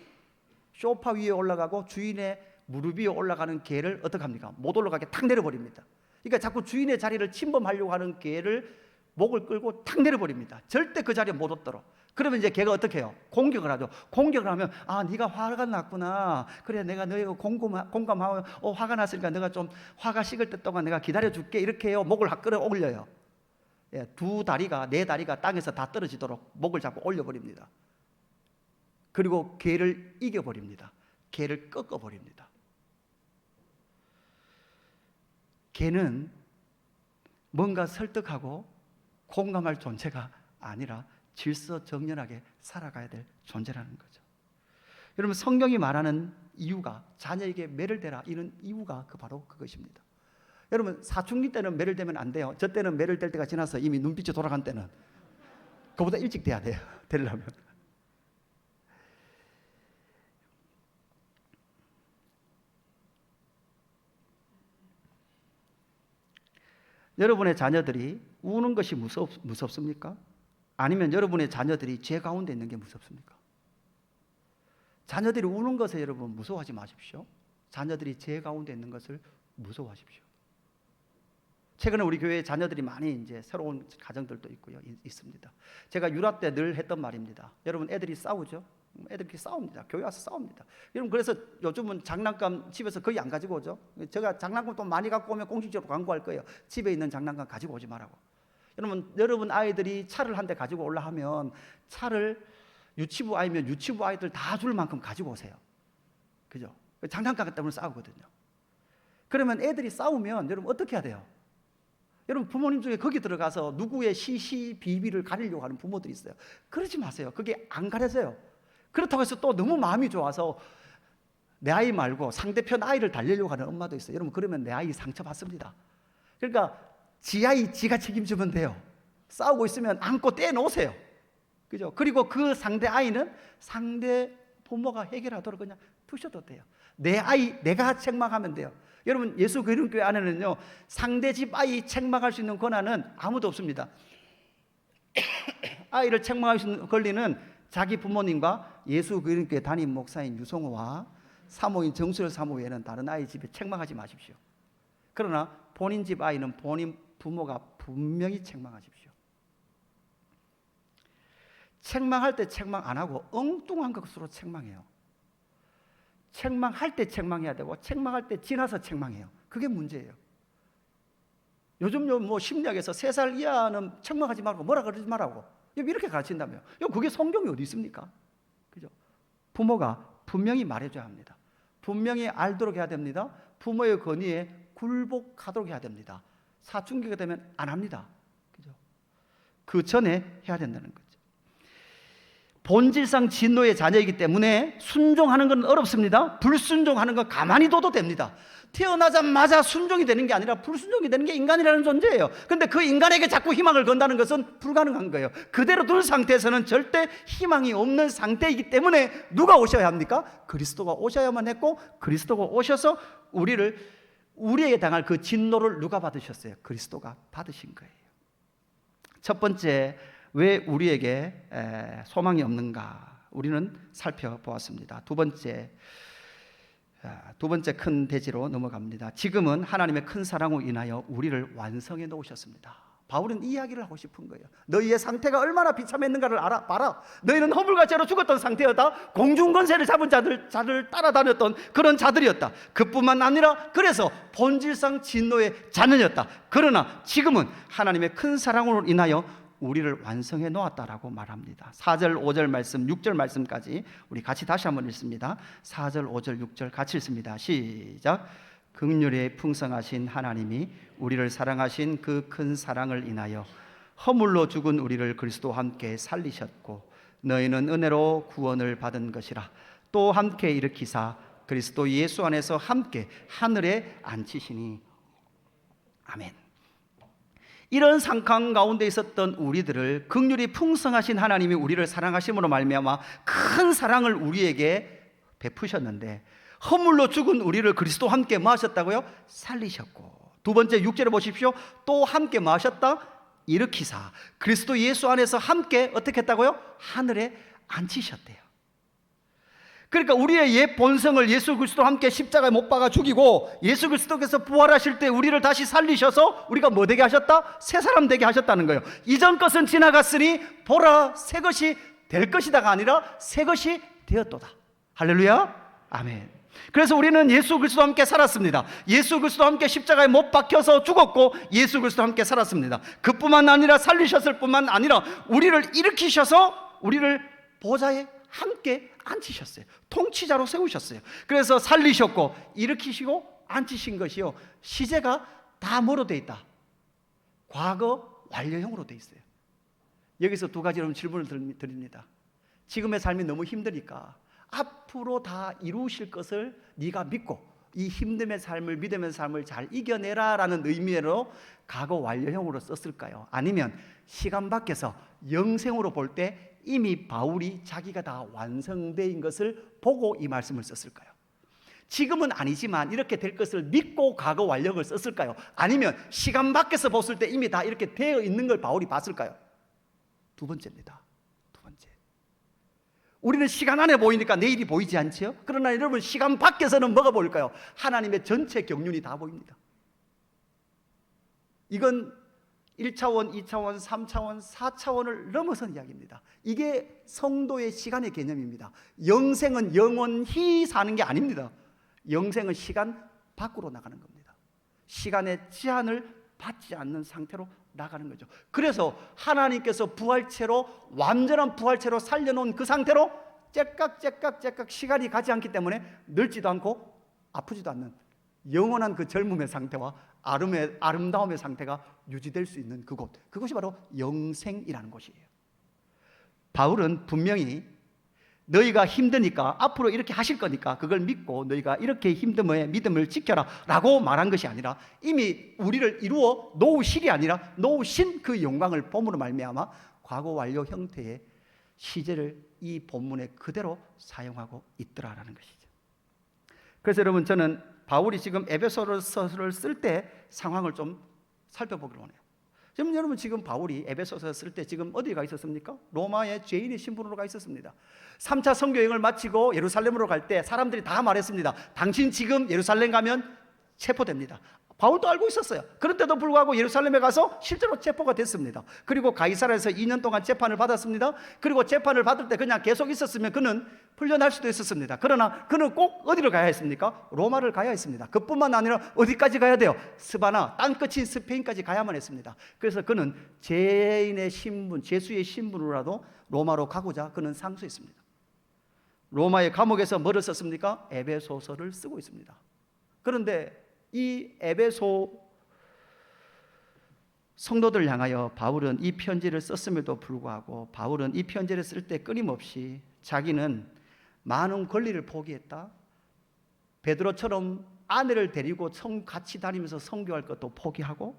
소파 위에 올라가고 주인의 무릎 위에 올라가는 개를 어떻게 합니까? 못 올라가게 탁 내려버립니다. 그러니까 자꾸 주인의 자리를 침범하려고 하는 개를 목을 끌고 탁 내려버립니다. 절대 그 자리에 못 얻도록. 그러면 이제 걔가 어떻게 해요? 공격을 하죠. 공격을 하면 네가 화가 났구나. 그래, 내가 너희가 공감하면 화가 났으니까 내가 좀 화가 식을 때 동안 내가 기다려줄게. 이렇게 해요. 목을 끌어올려요. 네 다리가 땅에서 다 떨어지도록 목을 잡고 올려버립니다. 그리고 개를 이겨버립니다. 개를 꺾어버립니다. 개는 뭔가 설득하고 공감할 존재가 아니라 질서정연하게 살아가야 될 존재라는 거죠. 여러분, 성경이 말하는 이유가 자녀에게 매를 대라, 이런 이유가 바로 그것입니다. 여러분, 사춘기 때는 매를 대면 안 돼요. 저 때는 매를 댈 때가 지나서 이미 눈빛이 돌아간 때는 그보다 일찍 돼야 돼요. 되려면. 여러분의 자녀들이 우는 것이 무섭습니까? 아니면 여러분의 자녀들이 죄 가운데 있는 게 무섭습니까? 자녀들이 우는 것에 여러분 무서워하지 마십시오. 자녀들이 죄 가운데 있는 것을 무서워하십시오. 최근에 우리 교회에 자녀들이 많이 이제 새로운 가정들도 있고요, 있습니다. 제가 유라 때 늘 했던 말입니다. 여러분, 애들이 싸우죠? 애들끼리 싸웁니다. 교회 와서 싸웁니다. 여러분, 그래서 요즘은 장난감 집에서 거의 안 가지고 오죠. 제가 장난감 또 많이 갖고 오면 공식적으로 광고할 거예요. 집에 있는 장난감 가지고 오지 말라고. 여러분 아이들이 차를 한 대 가지고 올라 하면 차를 유치부 아이면 유치부 아이들 다 줄 만큼 가지고 오세요. 그죠? 장난감 때문에 싸우거든요. 그러면 애들이 싸우면 여러분 어떻게 해야 돼요? 여러분, 부모님 중에 거기 들어가서 누구의 시시비비를 가리려고 하는 부모들이 있어요. 그러지 마세요. 그게 안 가려져요. 그렇다고 해서 또 너무 마음이 좋아서 내 아이 말고 상대편 아이를 달리려고 하는 엄마도 있어요. 여러분, 그러면 내 아이 상처받습니다. 그러니까 지 아이 지가 책임지면 돼요. 싸우고 있으면 안고 떼놓으세요. 그죠? 그리고 그 상대 아이는 상대 부모가 해결하도록 그냥 두셔도 돼요. 내 아이 내가 책망하면 돼요. 여러분, 예수 그리스도교회 안에는요, 상대 집 아이 책망할 수 있는 권한은 아무도 없습니다. 아이를 책망할 수 있는 권리는 자기 부모님과 예수 그리스도교회 담임 목사인 유성호와 사모인 정수열 사모 외에는 다른 아이 집에 책망하지 마십시오. 그러나 본인 집 아이는 본인 부모가 분명히 책망하십시오. 책망할 때 책망 안 하고 엉뚱한 것으로 책망해요. 책망할 때 책망해야 되고 책망할 때 지나서 책망해요. 그게 문제예요. 요즘 뭐 심리학에서 3살 이하는 책망하지 말고 뭐라 그러지 말라고 이렇게 가르친다며. 그게 성경에 어디 있습니까? 그죠? 부모가 분명히 말해줘야 합니다. 분명히 알도록 해야 됩니다. 부모의 권위에 굴복하도록 해야 됩니다. 사춘기가 되면 안 합니다. 그죠? 그 전에 해야 된다는 거죠. 본질상 진노의 자녀이기 때문에 순종하는 건 어렵습니다. 불순종하는 건 가만히 둬도 됩니다. 태어나자마자 순종이 되는 게 아니라 불순종이 되는 게 인간이라는 존재예요. 그런데 그 인간에게 자꾸 희망을 건다는 것은 불가능한 거예요. 그대로 둘 상태에서는 절대 희망이 없는 상태이기 때문에 누가 오셔야 합니까? 그리스도가 오셔야만 했고, 그리스도가 오셔서 우리에게 당할 그 진노를 누가 받으셨어요? 그리스도가 받으신 거예요. 첫 번째, 왜 우리에게 소망이 없는가? 우리는 살펴보았습니다. 두 번째 큰 대지로 넘어갑니다. 지금은 하나님의 큰 사랑으로 인하여 우리를 완성해 놓으셨습니다. 바울은 이 이야기를 하고 싶은 거예요. 너희의 상태가 얼마나 비참했는가를 봐라. 너희는 허물과 죄로 죽었던 상태였다. 공중권세를 잡은 자들 따라다녔던 그런 자들이었다. 그뿐만 아니라 그래서 본질상 진노의 자녀였다. 그러나 지금은 하나님의 큰 사랑으로 인하여 우리를 완성해 놓았다라고 말합니다. 4절, 5절 말씀, 6절 말씀까지 우리 같이 다시 한번 읽습니다. 4절, 5절, 6절 같이 읽습니다. 시작. 긍휼에 풍성하신 하나님이 우리를 사랑하신 그 큰 사랑을 인하여 허물로 죽은 우리를 그리스도와 함께 살리셨고 너희는 은혜로 구원을 받은 것이라. 또 함께 일으키사 그리스도 예수 안에서 함께 하늘에 앉히시니. 아멘. 이런 상황 가운데 있었던 우리들을 긍휼이 풍성하신 하나님이 우리를 사랑하심으로 말미암아 큰 사랑을 우리에게 베푸셨는데, 허물로 죽은 우리를 그리스도와 함께 뭐 하셨다고요? 살리셨고, 두 번째 6절에 보십시오. 또 함께 뭐 하셨다? 일으키사 그리스도 예수 안에서 함께 어떻게 했다고요? 하늘에 앉히셨대요. 그러니까 우리의 옛 본성을 예수 그리스도와 함께 십자가에 못 박아 죽이고 예수 그리스도께서 부활하실 때 우리를 다시 살리셔서 우리가 뭐 되게 하셨다? 새 사람 되게 하셨다는 거예요. 이전 것은 지나갔으니 보라 새 것이 될 것이다가 아니라 새 것이 되었도다. 할렐루야. 아멘. 그래서 우리는 예수 그리스도와 함께 살았습니다. 예수 그리스도와 함께 십자가에 못 박혀서 죽었고 예수 그리스도와 함께 살았습니다. 그뿐만 아니라 살리셨을 뿐만 아니라 우리를 일으키셔서 우리를 보좌에 함께 앉히셨어요. 통치자로 세우셨어요. 그래서 살리셨고 일으키시고 앉히신 것이요, 시제가 다 뭐로 돼 있다? 과거 완료형으로 돼 있어요. 여기서 두 가지 여러분 질문을 드립니다. 지금의 삶이 너무 힘드니까 앞으로 다 이루실 것을 네가 믿고 이 힘듦의 삶을, 믿음의 삶을 잘 이겨내라 라는 의미로 과거 완료형으로 썼을까요? 아니면 시간 밖에서 영생으로 볼 때 이미 바울이 자기가 다 완성된 것을 보고 이 말씀을 썼을까요? 지금은 아니지만 이렇게 될 것을 믿고 과거 완료형을 썼을까요? 아니면 시간 밖에서 봤을 때 이미 다 이렇게 되어 있는 걸 바울이 봤을까요? 두 번째입니다. 두 번째. 우리는 시간 안에 보이니까 내일이 보이지 않지요? 그러나 여러분 시간 밖에서는 뭐가 보일까요? 하나님의 전체 경륜이 다 보입니다. 이건 1차원, 2차원, 3차원, 4차원을 넘어선 이야기입니다. 이게 성도의 시간의 개념입니다. 영생은 영원히 사는 게 아닙니다. 영생은 시간 밖으로 나가는 겁니다. 시간의 제한을 받지 않는 상태로 나가는 거죠. 그래서 하나님께서 부활체로, 완전한 부활체로 살려놓은 그 상태로 째깍 시간이 가지 않기 때문에 늙지도 않고 아프지도 않는 영원한 그 젊음의 상태와 아름다움의 상태가 유지될 수 있는 그곳, 그것이 바로 영생이라는 곳이에요. 바울은 분명히 너희가 힘드니까 앞으로 이렇게 하실 거니까 그걸 믿고 너희가 이렇게 힘듦에 믿음을 지켜라 라고 말한 것이 아니라 이미 우리를 이루어 놓으실이 아니라 놓으신 그 영광을 봄으로 말미암아 과거 완료 형태의 시제를 이 본문에 그대로 사용하고 있더라라는 것이죠. 그래서 여러분 저는 바울이 지금 에베소서를 쓸 때 상황을 좀 살펴보기로 하네요. 여러분 지금 바울이 에베소서 쓸 때 지금 어디 가 있었습니까? 로마의 죄인의 신분으로 가 있었습니다. 3차 선교 여행을 마치고 예루살렘으로 갈 때 사람들이 다 말했습니다. 당신 지금 예루살렘 가면 체포됩니다. 바울도 알고 있었어요. 그런데도 불구하고 예루살렘에 가서 실제로 체포가 됐습니다. 그리고 가이사랴에서 2년 동안 재판을 받았습니다. 그리고 재판을 받을 때 그냥 계속 있었으면 그는 풀려날 수도 있었습니다. 그러나 그는 꼭 어디로 가야 했습니까? 로마를 가야 했습니다. 그뿐만 아니라 어디까지 가야 돼요? 스바나, 땅끝인 스페인까지 가야만 했습니다. 그래서 그는 죄인의 신분, 죄수의 신분으로라도 로마로 가고자 그는 상수했습니다. 로마의 감옥에서 뭐를 썼습니까? 에베소서를 쓰고 있습니다. 그런데 이 에베소 성도들 향하여 바울은 이 편지를 썼음에도 불구하고 바울은 이 편지를 쓸 때 끊임없이 자기는 많은 권리를 포기했다. 베드로처럼 아내를 데리고 같이 다니면서 선교할 것도 포기하고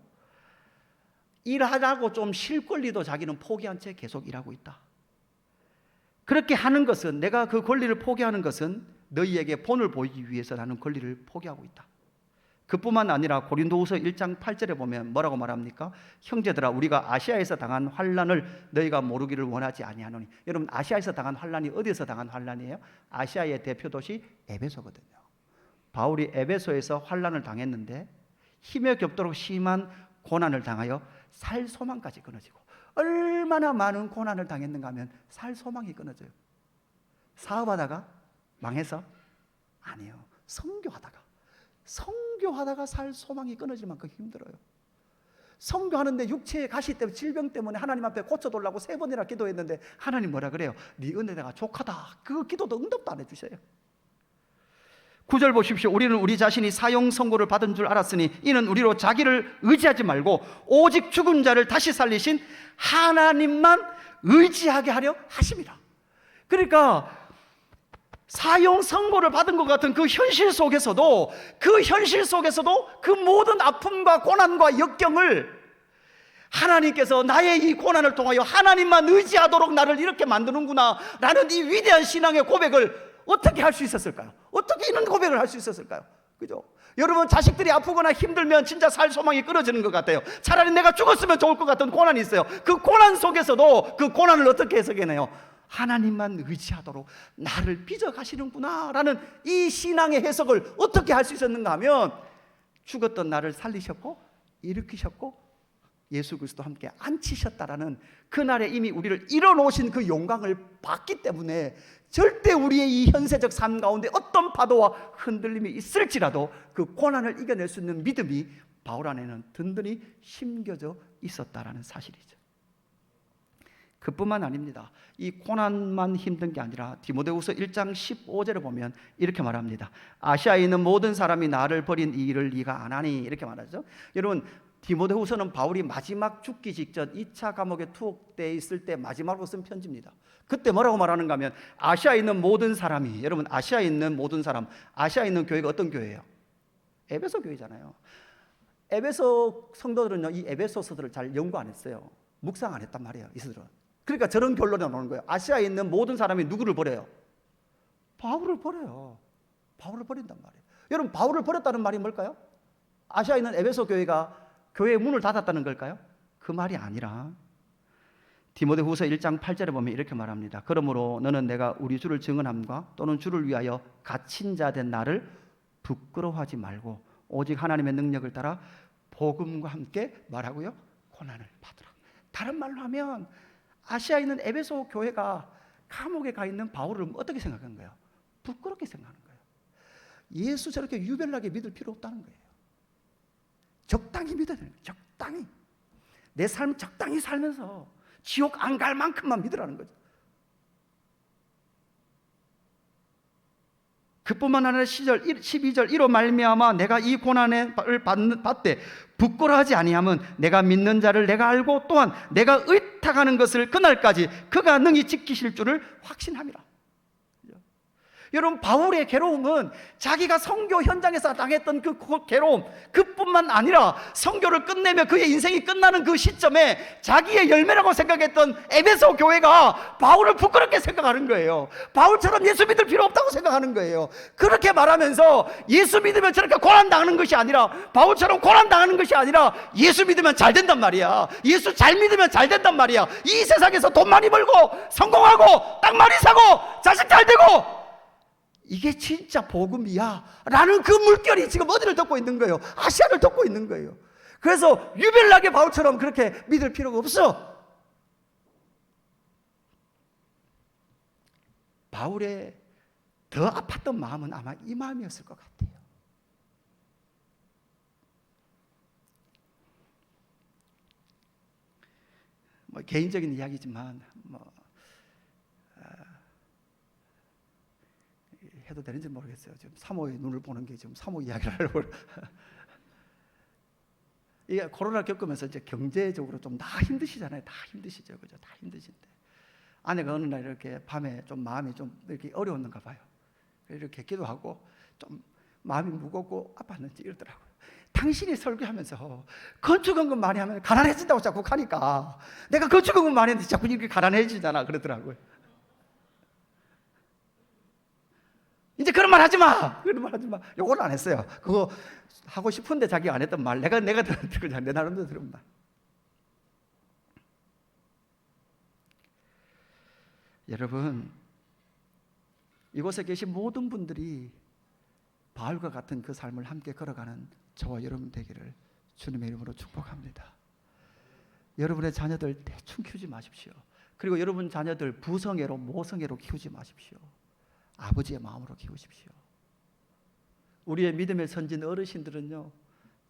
일하라고 좀 쉴 권리도 자기는 포기한 채 계속 일하고 있다. 그렇게 하는 것은, 내가 그 권리를 포기하는 것은 너희에게 본을 보이기 위해서라는 권리를 포기하고 있다. 그뿐만 아니라 고린도후서 1장 8절에 보면 뭐라고 말합니까? 형제들아, 우리가 아시아에서 당한 환난을 너희가 모르기를 원하지 아니하노니. 여러분, 아시아에서 당한 환난이 어디에서 당한 환난이에요? 아시아의 대표 도시 에베소거든요. 바울이 에베소에서 환난을 당했는데 힘에 겹도록 심한 고난을 당하여 살 소망까지 끊어지고, 얼마나 많은 고난을 당했는가 하면 살 소망이 끊어져요. 사업하다가 망해서? 아니에요. 선교하다가 살 소망이 끊어질 만큼 힘들어요. 선교하는데 육체의 가시 때문에, 질병 때문에 하나님 앞에 고쳐달라고 3번이나 기도했는데 하나님 뭐라 그래요? 네 은혜가 족하다. 그 기도도 응답도 안 해주셔요. 9절 보십시오. 우리는 우리 자신이 사형 선고를 받은 줄 알았으니 이는 우리로 자기를 의지하지 말고 오직 죽은 자를 다시 살리신 하나님만 의지하게 하려 하심이라. 그러니까 사형 선고를 받은 것 같은 그 현실 속에서도 그 모든 아픔과 고난과 역경을 하나님께서 나의 이 고난을 통하여 하나님만 의지하도록 나를 이렇게 만드는구나 라는 이 위대한 신앙의 고백을 어떻게 할 수 있었을까요? 어떻게 이런 고백을 할 수 있었을까요? 그죠? 여러분, 자식들이 아프거나 힘들면 진짜 살 소망이 끊어지는 것 같아요. 차라리 내가 죽었으면 좋을 것 같은 고난이 있어요. 그 고난 속에서도 그 고난을 어떻게 해석해내요? 하나님만 의지하도록 나를 빚어가시는구나 라는 이 신앙의 해석을 어떻게 할 수 있었는가 하면, 죽었던 나를 살리셨고 일으키셨고 예수 그리스도 함께 앉히셨다라는 그날에 이미 우리를 일어놓으신 그 영광을 봤기 때문에 절대 우리의 이 현세적 삶 가운데 어떤 파도와 흔들림이 있을지라도 그 고난을 이겨낼 수 있는 믿음이 바울 안에는 든든히 심겨져 있었다라는 사실이죠. 그뿐만 아닙니다. 이 고난만 힘든 게 아니라 디모데후서 1장 15절에 보면 이렇게 말합니다. 아시아에 있는 모든 사람이 나를 버린 이 일을 네가 안 하니, 이렇게 말하죠. 여러분, 디모데후서는 바울이 마지막 죽기 직전 2차 감옥에 투옥되어 있을 때 마지막으로 쓴 편지입니다. 그때 뭐라고 말하는가 하면, 아시아에 있는 모든 사람이, 여러분, 아시아에 있는 모든 사람, 아시아에 있는 교회가 어떤 교회예요? 에베소 교회잖아요. 에베소 성도들은요, 이 에베소서들을 잘 연구 안 했어요. 묵상 안 했단 말이에요, 이들은. 그러니까 저런 결론이 나오는 거예요. 아시아에 있는 모든 사람이 누구를 버려요? 바울을 버려요. 바울을 버린단 말이에요. 여러분, 바울을 버렸다는 말이 뭘까요? 아시아에 있는 에베소 교회가 교회의 문을 닫았다는 걸까요? 그 말이 아니라 디모데후서 1장 8절에 보면 이렇게 말합니다. 그러므로 너는 내가 우리 주를 증언함과 또는 주를 위하여 갇힌 자 된 나를 부끄러워하지 말고 오직 하나님의 능력을 따라 복음과 함께 말하고요, 고난을 받으라. 다른 말로 하면 아시아에 있는 에베소 교회가 감옥에 가 있는 바울을 어떻게 생각하는 거예요? 부끄럽게 생각하는 거예요. 예수 저렇게 유별나게 믿을 필요 없다는 거예요. 적당히 믿어야 되는 거예요. 적당히. 내 삶 적당히 살면서 지옥 안 갈 만큼만 믿으라는 거죠. 그뿐만 아니라 12절 이로 말미암아 내가 이 고난을 받되 부끄러워하지 아니하면 내가 믿는 자를 내가 알고 또한 내가 의탁하는 것을 그날까지 그가 능히 지키실 줄을 확신함이라. 여러분, 바울의 괴로움은 자기가 선교 현장에서 당했던 그 괴로움, 그뿐만 아니라 선교를 끝내며 그의 인생이 끝나는 그 시점에 자기의 열매라고 생각했던 에베소 교회가 바울을 부끄럽게 생각하는 거예요. 바울처럼 예수 믿을 필요 없다고 생각하는 거예요. 그렇게 말하면서 예수 믿으면 저렇게 고난당하는 것이 아니라, 바울처럼 고난당하는 것이 아니라 예수 믿으면 잘 된단 말이야. 예수 잘 믿으면 잘 된단 말이야. 이 세상에서 돈 많이 벌고 성공하고 땅 많이 사고 자식 잘 되고, 이게 진짜 복음이야 라는 그 물결이 지금 어디를 덮고 있는 거예요? 아시아를 덮고 있는 거예요. 그래서 유별나게 바울처럼 그렇게 믿을 필요가 없어. 바울의 더 아팠던 마음은 아마 이 마음이었을 것 같아요. 뭐 개인적인 이야기지만 해도 되는지 모르겠어요. 지금 사모의 눈을 보는 게 지금 사모 이야기를 하려고. 이게 코로나 겪으면서 이제 경제적으로 좀 다 힘드시잖아요. 다 힘드시죠, 그죠? 다 힘드신데 아내가 어느 날 이렇게 밤에 좀 마음이 좀 이렇게 어려웠는가 봐요. 이렇게 기도하고 좀 마음이 무겁고 아팠는지 이러더라고요. 당신이 설교하면서 건축연금 많이 하면 가난해진다고 자꾸 하니까 내가 건축연금 많이 했는데 자꾸 이렇게 가난해지잖아, 그러더라고요. 이제 그런 말 하지 마. 그런 말 하지 마. 요걸 안 했어요. 그거 하고 싶은데 자기가 안 했던 말. 내가 들은 내 나름대로 들은 말. 여러분, 이곳에 계신 모든 분들이 바울과 같은 그 삶을 함께 걸어가는 저와 여러분 되기를 주님의 이름으로 축복합니다. 여러분의 자녀들 대충 키우지 마십시오. 그리고 여러분 자녀들 부성애로 모성애로 키우지 마십시오. 아버지의 마음으로 키우십시오. 우리의 믿음의 선진 어르신들은요,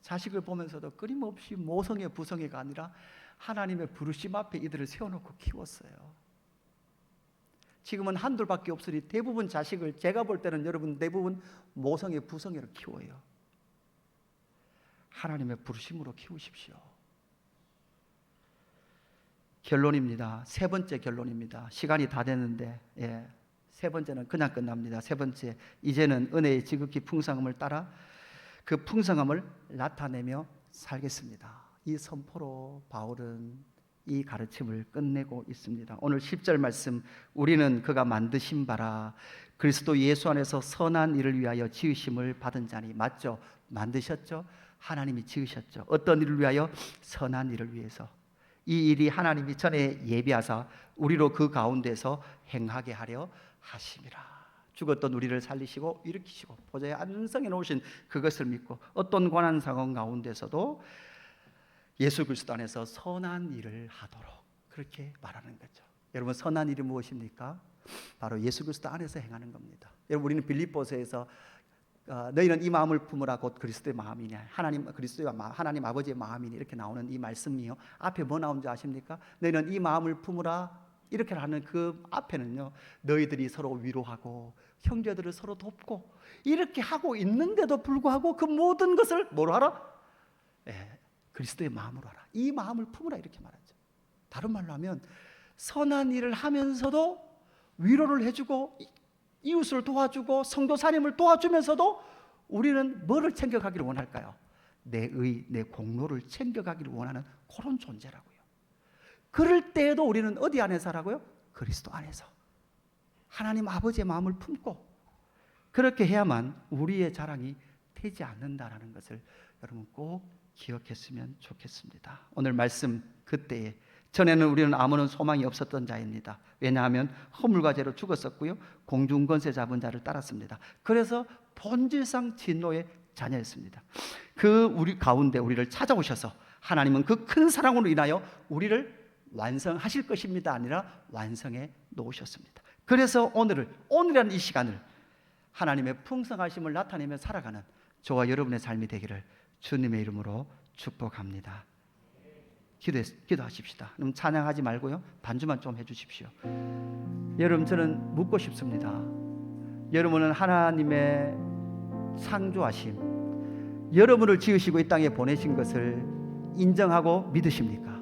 자식을 보면서도 끊임없이 모성애 부성애가 아니라 하나님의 부르심 앞에 이들을 세워놓고 키웠어요. 지금은 한둘밖에 없으니 대부분 자식을, 제가 볼 때는 여러분 대부분 모성애 부성애로 키워요. 하나님의 부르심으로 키우십시오. 결론입니다. 세 번째 결론입니다. 시간이 다 됐는데, 세 번째는 그냥 끝납니다. 세 번째, 이제는 은혜의 지극히 풍성함을 따라 그 풍성함을 나타내며 살겠습니다. 이 선포로 바울은 이 가르침을 끝내고 있습니다. 오늘 10절 말씀, 우리는 그가 만드신 바라 그리스도 예수 안에서 선한 일을 위하여 지으심을 받은 자니. 맞죠? 만드셨죠? 하나님이 지으셨죠. 어떤 일을 위하여? 선한 일을 위해서. 이 일이 하나님이 전에 예비하사 우리로 그 가운데서 행하게 하려 하심이라. 죽었던 우리를 살리시고 일으키시고 보좌에 안성해 놓으신 그것을 믿고 어떤 고난 상황 가운데서도 예수 그리스도 안에서 선한 일을 하도록, 그렇게 말하는 거죠. 여러분, 선한 일이 무엇입니까? 바로 예수 그리스도 안에서 행하는 겁니다. 여러분, 우리는 빌립보서에서 너희는 이 마음을 품으라 곧 그리스도의 마음이냐, 하나님 아버지의 마음이니, 이렇게 나오는 이 말씀이요, 앞에 뭐 나오는지 아십니까? 너희는 이 마음을 품으라 이렇게 하는 그 앞에는요, 너희들이 서로 위로하고 형제들을 서로 돕고 이렇게 하고 있는데도 불구하고 그 모든 것을 뭐로 하라? 그리스도의 마음으로 하라. 이 마음을 품으라, 이렇게 말하죠. 다른 말로 하면 선한 일을 하면서도 위로를 해주고 이웃을 도와주고 성도사님을 도와주면서도 우리는 뭐를 챙겨가기를 원할까요? 내 공로를 챙겨가기를 원하는 그런 존재라고요. 그럴 때에도 우리는 어디 안에서 하라고요? 그리스도 안에서 하나님 아버지의 마음을 품고 그렇게 해야만 우리의 자랑이 되지 않는다라는 것을 여러분 꼭 기억했으면 좋겠습니다. 오늘 말씀 그때에 전에는 우리는 아무런 소망이 없었던 자입니다. 왜냐하면 허물과 죄로 죽었었고요, 공중권세 잡은 자를 따랐습니다. 그래서 본질상 진노의 자녀였습니다. 그 우리 가운데 우리를 찾아오셔서 하나님은 그 큰 사랑으로 인하여 우리를 완성하실 것입니다 아니라 완성해 놓으셨습니다. 그래서 오늘이라는 이 시간을 하나님의 풍성하심을 나타내며 살아가는 저와 여러분의 삶이 되기를 주님의 이름으로 축복합니다. 기도하십시다. 그럼 찬양하지 말고요, 반주만 좀 해주십시오. 여러분, 저는 묻고 싶습니다. 여러분은 하나님의 창조하심, 여러분을 지으시고 이 땅에 보내신 것을 인정하고 믿으십니까?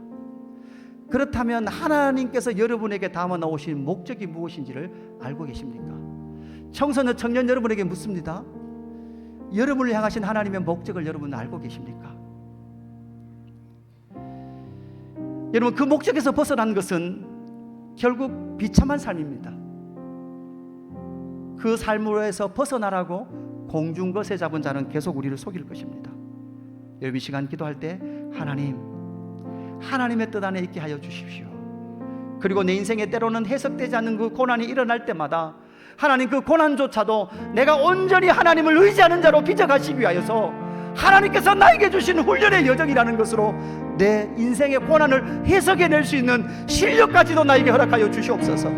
그렇다면 하나님께서 여러분에게 담아 놓으신 목적이 무엇인지를 알고 계십니까? 청소년, 청년 여러분에게 묻습니다. 여러분을 향하신 하나님의 목적을 여러분 알고 계십니까? 여러분, 그 목적에서 벗어난 것은 결국 비참한 삶입니다. 그 삶으로해서 벗어나라고 공중것에 잡은 자는 계속 우리를 속일 것입니다. 여러분, 이 시간 기도할 때 하나님의 뜻 안에 있게 하여 주십시오. 그리고 내 인생에 때로는 해석되지 않는 그 고난이 일어날 때마다 하나님, 그 고난조차도 내가 온전히 하나님을 의지하는 자로 빚어가시기 위하여서 하나님께서 나에게 주신 훈련의 여정이라는 것으로 내 인생의 고난을 해석해낼 수 있는 실력까지도 나에게 허락하여 주시옵소서.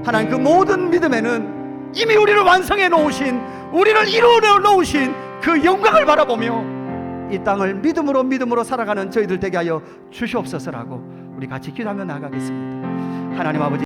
하나님, 그 모든 믿음에는 이미 우리를 완성해 놓으신, 우리를 이루어 놓으신 그 영광을 바라보며 이 땅을 믿음으로 살아가는 저희들 되게 하여 주시옵소서라고 우리 같이 기도하며 나아가겠습니다. 하나님 아버지,